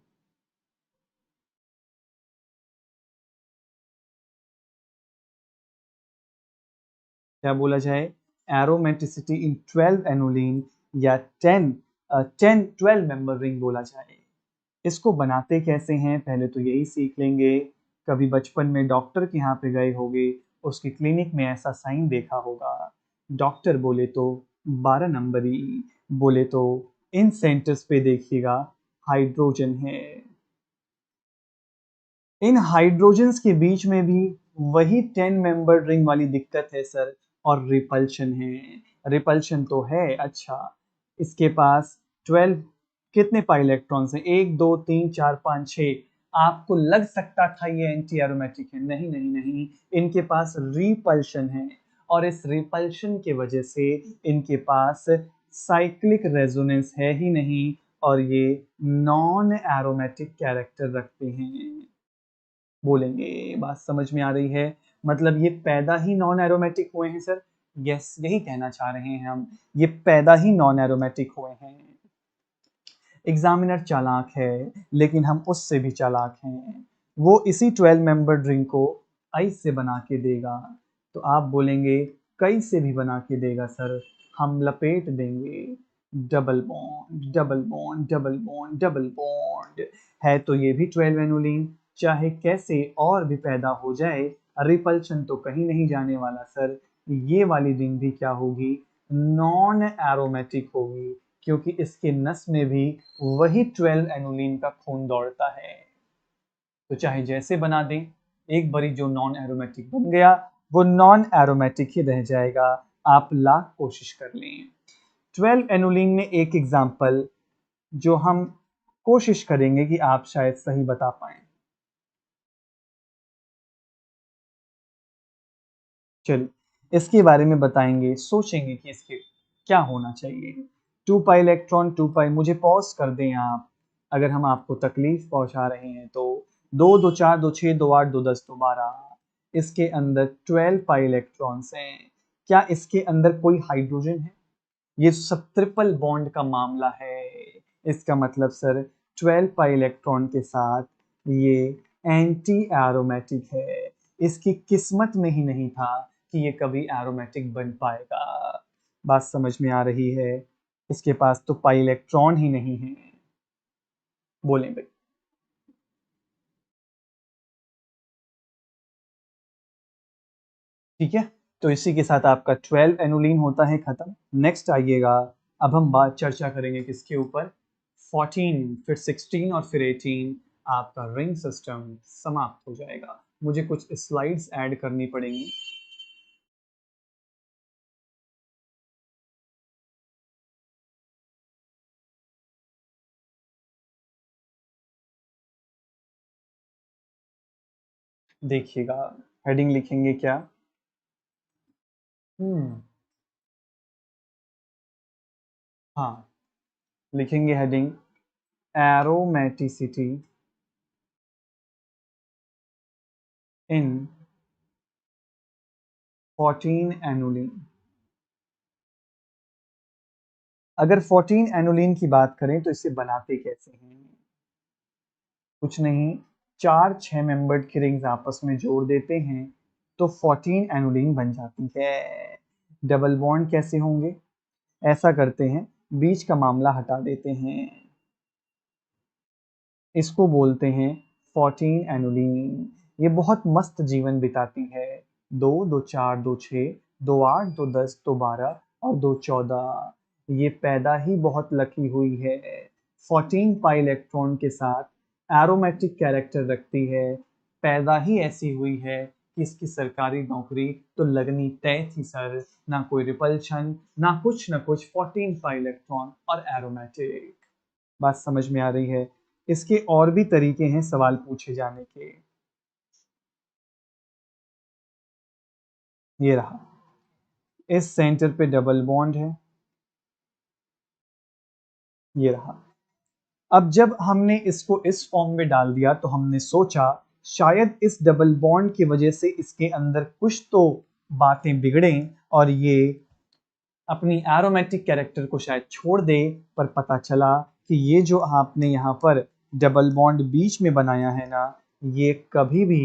क्या बोला जाए? एरोमेटिसिटी इन 12 एनुलिन या 12 मेंबर रिंग बोला जाए। इसको बनाते कैसे हैं पहले तो यही सीख लेंगे। कभी बचपन में डॉक्टर के यहाँ पे गए होंगे, उसकी क्लिनिक में ऐसा साइन देखा होगा, डॉक्टर बोले तो 12 नंबरी, बोले तो इन सेंटर्स पे देखिएगा हाइड्रोजन है। इन हाइड्रोजन्स के बीच में भी वही 10 मेंबर रिंग वाली दिक्कत है सर, और रिपल्शन है। रिपल्शन तो है, अच्छा इसके पास 12 कितने पाई इलेक्ट्रॉन्स हैं? 1 2 3 4 5 6। आपको लग सकता था ये एंटी एरोमेटिक है, नहीं नहीं नहीं, इनके पास रिपल्शन है, और इस रिपल्शन के वजह से इनके पास साइक्लिक रेजोनेंस है ही नहीं, और ये नॉन एरोमेटिक कैरेक्टर रखते हैं। बोलेंगे बात समझ में आ रही है? मतलब ये पैदा ही नॉन एरोमेटिक हुए हैं सर। यस, यही कहना चाह रहे हैं हम, ये पैदा ही नॉन एरोमेटिक हुए हैं। एग्जामिनर चालाक है, लेकिन हम उससे भी चालाक हैं। वो इसी 12 मेंबर ड्रिंक को आइस से बना के देगा। तो आप बोलेंगे कई से भी बना के देगा सर, हम लपेट देंगे। Double bond double bond double bond double bond है तो ये भी 12 एनुलिन। चाहे कैसे और भी पैदा हो जाए, रिपल्शन तो कहीं नहीं जाने वाला सर। ये वाली रिंग भी क्या होगी? नॉन एरोमेटिक होगी, क्योंकि इसके नस में भी वही 12 एनुलिन का खून दौड़ता है। तो चाहे जैसे बना दें, एक बारी जो नॉन एरोमेटिक बन गया वो नॉन एरोमेटिक ही रह जाएगा, आप लाख कोशिश कर लें। 12 एनुलिन में एक एग्जाम्पल जो हम कोशिश करेंगे कि आप शायद सही बता पाएं। चलिए इसके बारे में बताएंगे, सोचेंगे कि इसके क्या होना चाहिए। 2 पाई इलेक्ट्रॉन 2 पाई, मुझे पॉज कर दें आप अगर हम आपको तकलीफ पहुंचा रहे हैं तो। 2 2 4 2 6 2 8 2 10 2 12, इसके अंदर 12 पाई इलेक्ट्रॉन्स हैं। क्या इसके अंदर कोई हाइड्रोजन है? ये सब ट्रिपल बॉन्ड का मामला है। इसका मतलब सर 12 पाई इलेक्ट्रॉन के साथ ये एंटी एरोमेटिक है। इसकी किस्मत में ही नहीं था कि ये कभी एरोमेटिक बन पाएगा। बात समझ में आ रही है? इसके पास तो पाई इलेक्ट्रॉन ही नहीं है। बोलें भाई। ठीक है, तो इसी के साथ आपका 12 एनुलिन होता है खत्म। नेक्स्ट आइएगा, अब हम बात चर्चा करेंगे किसके ऊपर? 14, फिर 16 और फिर 18 आपका रिंग सिस्टम समाप्त हो जाएगा। मुझे कुछ स्लाइड्स ऐड करनी पड़ेंगी। देखिएगा, हेडिंग लिखेंगे क्या? हाँ, लिखेंगे हेडिंग एरोमेटिसिटी इन 14 एनुलिन। अगर 14 एनुलिन की बात करें तो इसे बनाते कैसे हैं? कुछ नहीं, 4-6 मेंबर्ड की रिंग्स आपस में जोड़ देते हैं तो 14 एनुलिन बन जाती है। डबल बॉन्ड कैसे होंगे? ऐसा करते हैं, बीच का मामला हटा देते हैं, इसको बोलते हैं 14 एनुलिन। ये बहुत मस्त जीवन बिताती है। 2 2 4 2 6 2 8 2 10 2 12 और 2 14। ये पैदा ही बहुत लकी हुई है। 14 पाई इलेक्ट्रॉन के साथ एरोमेटिक कैरेक्टर रखती है। पैदा ही ऐसी हुई है कि इसकी सरकारी नौकरी तो लगनी तय थी सर। ना कोई रिपल्शन, ना कुछ 14 पाई इलेक्ट्रॉन और एरोमेटिक। बात समझ में आ रही है? इसके और भी तरीके हैं सवाल पूछे जाने के। ये रहा, इस सेंटर पे डबल बॉन्ड है, ये रहा। अब जब हमने इसको इस फॉर्म में डाल दिया तो हमने सोचा शायद इस डबल बॉन्ड की वजह से इसके अंदर कुछ तो बातें बिगड़ें और ये अपनी एरोमेटिक कैरेक्टर को शायद छोड़ दे। पर पता चला कि ये जो आपने यहाँ पर डबल बॉन्ड बीच में बनाया है ना, ये कभी भी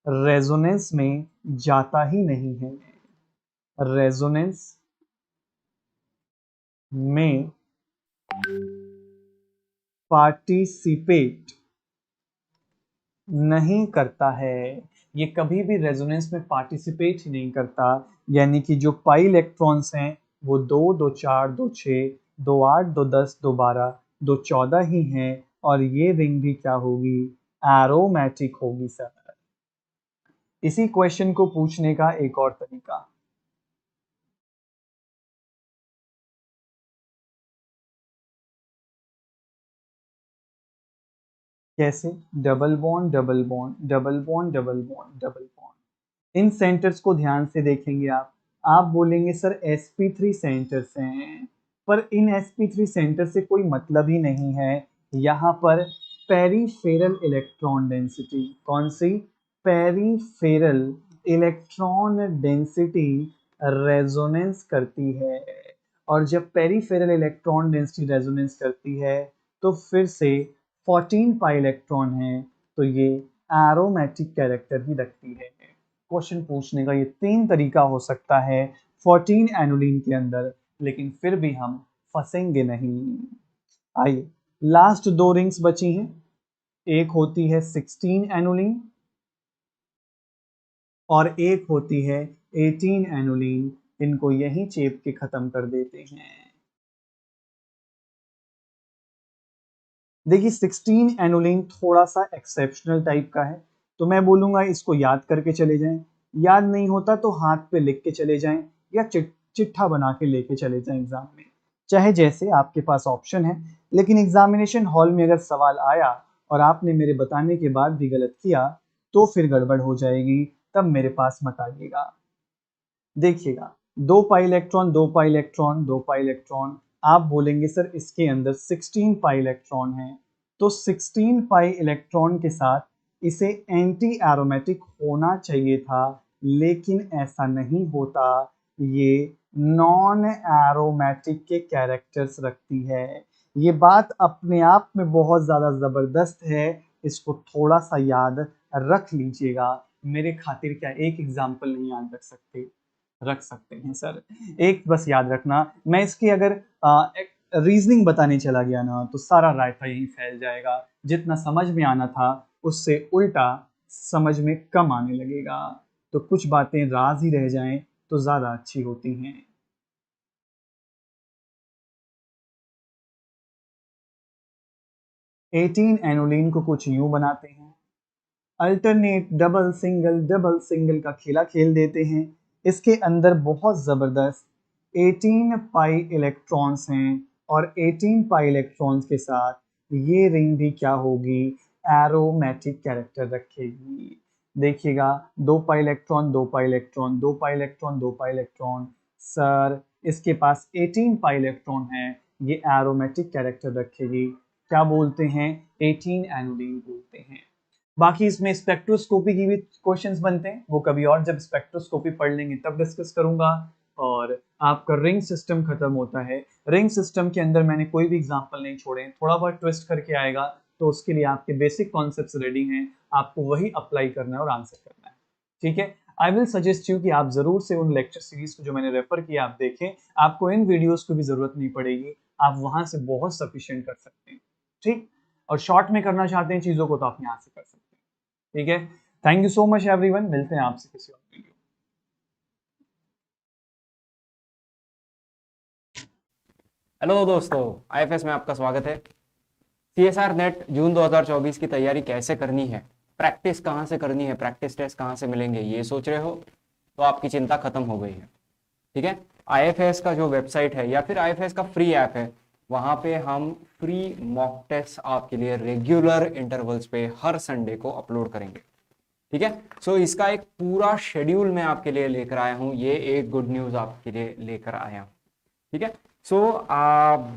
रेजोनेंस में जाता ही नहीं है। रेजोनेंस में पार्टिसिपेट नहीं करता है। ये कभी भी रेजोनेंस में पार्टिसिपेट ही नहीं करता। यानी कि जो पाई इलेक्ट्रॉन्स हैं वो 2 2 4 2 6 2 8 2 10 2 12 2 14 ही हैं और ये रिंग भी क्या होगी? एरोमेटिक होगी सर। इसी क्वेश्चन को पूछने का एक और तरीका, कैसे? Double bond double bond double bond double bond double bond. इन सेंटर्स को ध्यान से देखेंगे आप बोलेंगे सर sp3 सेंटर्स हैं, पर इन sp3 सेंटर से कोई मतलब ही नहीं है। यहाँ पर पेरीफेरल इलेक्ट्रॉन डेंसिटी, कौन सी? पेरीफेरल इलेक्ट्रॉन डेंसिटी रेजोनेंस करती है। और जब पेरीफेरल इलेक्ट्रॉन डेंसिटी रेजोनेंस करती है तो फिर से 14 पाई इलेक्ट्रॉन है, तो ये एरोमेटिक कैरेक्टर ही रखती है। क्वेश्चन पूछने का ये 3 तरीका हो सकता है 14 एनुलिन के अंदर, लेकिन फिर भी हम फंसेंगे नहीं। आइए, लास्ट 2 रिंग्स बची हैं। एक होती है 16 एनुलिन और एक होती है 18 एनुलिन। इनको यहीं चेप के खत्म कर देते हैं। देखिए 16 एनुलिन थोड़ा सा एक्सेप्शनल टाइप का है, तो मैं बोलूंगा इसको याद करके चले जाएं। याद नहीं होता तो हाथ पे लिख के चले जाएं या चिट्ठा बना के लेके चले जाएं एग्जाम में, चाहे जैसे आपके पास ऑप्शन है। लेकिन एग्जामिनेशन हॉल में अगर सवाल आया और आपने मेरे बताने के बाद भी गलत किया तो फिर गड़बड़ हो जाएगी, तब मेरे पास मत आइएगा। देखिएगा, 2 pi electron 2 pi electron 2 pi electron. आप बोलेंगे सर इसके अंदर 16 पाई इलेक्ट्रॉन है, तो 16 पाई इलेक्ट्रॉन के साथ इसे एंटी एरोमेटिक होना चाहिए था, लेकिन ऐसा नहीं होता। ये नॉन एरोमेटिक के कैरेक्टर्स रखती है। ये बात अपने आप में बहुत ज़्यादा ज़बरदस्त है, इसको थोड़ा सा याद रख लीजिएगा। मेरे खातिर क्या एक एग्जाम्पल नहीं याद रख सकते हैं सर, एक बस याद रखना। मैं इसकी अगर रीजनिंग बताने चला गया ना तो सारा रायता यही फैल जाएगा। जितना समझ में आना था उससे उल्टा समझ में कम आने लगेगा, तो कुछ बातें राज ही रह जाएं तो ज़्यादा अच्छी होती हैं। एटीन एनोलिन को कुछ यूं बनाते हैं, अल्टरनेट डबल सिंगल का खेला खेल देते हैं। इसके अंदर बहुत ज़बरदस्त 18 पाई इलेक्ट्रॉन्स हैं और 18 पाई इलेक्ट्रॉन्स के साथ ये रिंग भी क्या होगी, एरोमेटिक कैरेक्टर रखेगी। देखिएगा, 2 pi electron 2 pi electron 2 pi electron 2 pi electron. Sir इसके पास 18 पाई इलेक्ट्रॉन है, ये एरोमेटिक कैरेक्टर रखेगी। क्या बोलते हैं, 18 एनोलिन बोलते हैं। बाकी इसमें स्पेक्ट्रोस्कोपी की भी क्वेश्चंस बनते हैं, वो कभी और जब स्पेक्ट्रोस्कोपी पढ़ लेंगे तब डिस्कस करूंगा। और आपका रिंग सिस्टम खत्म होता है। रिंग सिस्टम के अंदर मैंने कोई भी एग्जांपल नहीं छोड़े, थोड़ा बहुत ट्विस्ट करके आएगा, तो उसके लिए आपके बेसिक कॉन्सेप्ट्स रेडी हैं, आपको वही अप्लाई करना है और आंसर करना है। ठीक है, आई विल सजेस्ट यू कि आप जरूर से उन लेक्चर सीरीज को जो मैंने रेफर किया आप देखें, आपको इन वीडियोस को भी जरूरत नहीं पड़ेगी, आप वहां से बहुत सफिशिएंट कर सकते हैं। ठीक, और शॉर्ट में करना चाहते हैं चीजों को तो आप यहाँ से कर सकते हैं। ठीक है, thank you so much everyone, मिलते हैं आपसे किसी और वीडियो। हेलो दोस्तों, आईएफएस में आपका स्वागत है। सीएसआर नेट जून 2024 की तैयारी कैसे करनी है, प्रैक्टिस कहाँ से करनी है, प्रैक्टिस टेस्ट कहाँ से मिलेंगे, ये सोच रहे हो तो आपकी चिंता खत्म हो गई है। ठीक है, आईएफएस का जो वेबसाइट है या फिर आईएफएस का फ्री ऐप है, वहाँ पे हम फ्री मॉक टेस्ट आपके लिए रेगुलर इंटरवल्स पे हर संडे को अपलोड करेंगे। ठीक है, सो इसका एक पूरा शेड्यूल मैं आपके लिए लेकर आया हूँ, ये एक गुड न्यूज़ आपके लिए लेकर आया हूँ। ठीक है, सो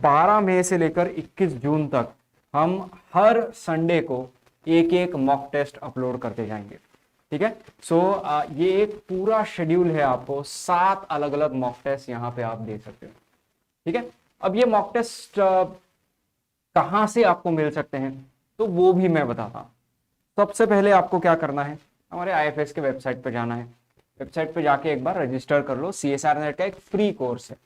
12 मई से लेकर 21 जून तक हम हर संडे को एक एक मॉक टेस्ट अपलोड करते जाएंगे। ठीक है, सो ये एक पूरा शेड्यूल है, आपको 7 अलग अलग मॉक टेस्ट यहाँ पे आप दे सकते हो। ठीक है, अब ये मॉक टेस्ट कहाँ से आपको मिल सकते हैं तो वो भी मैं बताता हूँ। सबसे पहले आपको क्या करना है, हमारे आईएफएस के वेबसाइट पे जाना है। वेबसाइट पे जाके एक बार रजिस्टर कर लो, सीएसआर नेट का एक फ्री कोर्स है।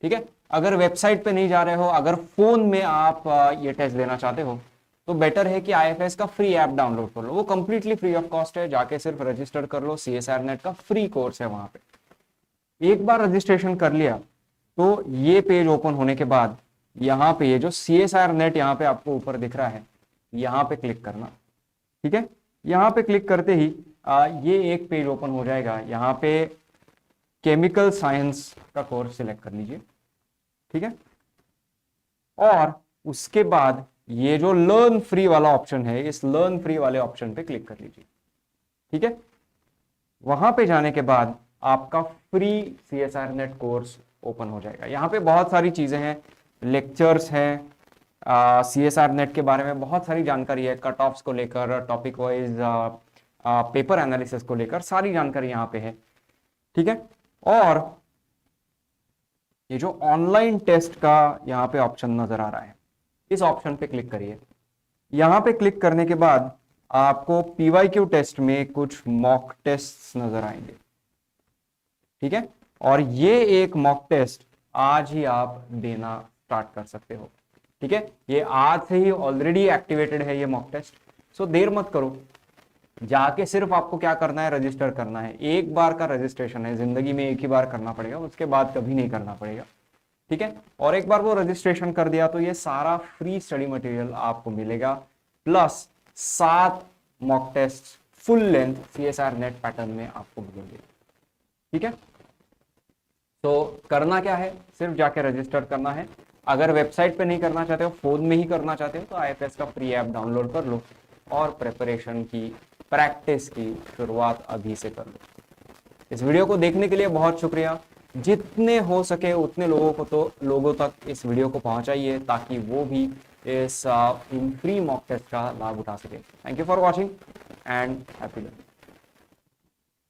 ठीक है, अगर वेबसाइट पे नहीं जा रहे हो, अगर फोन में आप ये टेस्ट देना चाहते हो तो बेटर है कि आईएफएस का फ्री ऐप डाउनलोड कर लो, वो कंप्लीटली फ्री ऑफ कॉस्ट है। जाके सिर्फ रजिस्टर कर लो, सीएसआर नेट का फ्री कोर्स है वहां पे। एक बार रजिस्ट्रेशन कर लिया तो ये पेज ओपन होने के बाद यहाँ पे ये जो सीएसआर नेट यहाँ पे आपको ऊपर दिख रहा है, यहाँ पे क्लिक करना। ठीक है, यहाँ पे क्लिक करते ही ये एक पेज ओपन हो जाएगा। यहाँ पे केमिकल साइंस का कोर्स सिलेक्ट कर लीजिए। ठीक है, और उसके बाद ये जो लर्न फ्री वाला ऑप्शन है, इस लर्न फ्री वाले ऑप्शन पे क्लिक कर लीजिए। ठीक है, वहां पे जाने के बाद आपका free CSR net course open हो जाएगा। यहाँ पे बहुत सारी चीजें हैं, लेक्चर्स हैं, सीएसआर नेट के बारे में बहुत सारी जानकारी है, कट ऑफ्स को लेकर, टॉपिक वाइज पेपर एनालिसिस को लेकर सारी जानकारी यहाँ पे है। ठीक है, और ये जो ऑनलाइन टेस्ट का यहाँ पे ऑप्शन नजर आ रहा है, इस ऑप्शन पे क्लिक करिए। यहाँ पे क्लिक करने के बाद आपको पीवाईक्यू टेस्ट में कुछ मॉक टेस्ट नजर आएंगे। ठीक है, और ये एक मॉक टेस्ट आज ही आप देना स्टार्ट कर सकते हो। ठीक है, ये आज से ही ऑलरेडी एक्टिवेटेड है ये मॉक टेस्ट, सो देर मत करो, जाके सिर्फ आपको क्या करना है, रजिस्टर करना है। एक बार का रजिस्ट्रेशन है, जिंदगी में एक ही बार करना पड़ेगा, उसके बाद कभी नहीं करना पड़ेगा। ठीक है, और एक बार वो रजिस्ट्रेशन कर दिया तो ये सारा फ्री स्टडी मटेरियल आपको मिलेगा, plus 7 mock test full length CSIR NET pattern में आपको मिलेंगे। ठीक है, तो करना क्या है, सिर्फ जाके रजिस्टर करना है। अगर वेबसाइट पे नहीं करना चाहते हो, फोन में ही करना चाहते हो, तो आईएफएस का फ्री ऐप डाउनलोड कर लो और प्रिपरेशन की, प्रैक्टिस की शुरुआत अभी से कर लो। इस वीडियो को देखने के लिए बहुत शुक्रिया। जितने हो सके उतने लोगों तक इस वीडियो को पहुंचाइए ताकि वो भी इस फ्री मॉक टेस्ट का लाभ उठा सके। Thank you for watching and happy learning.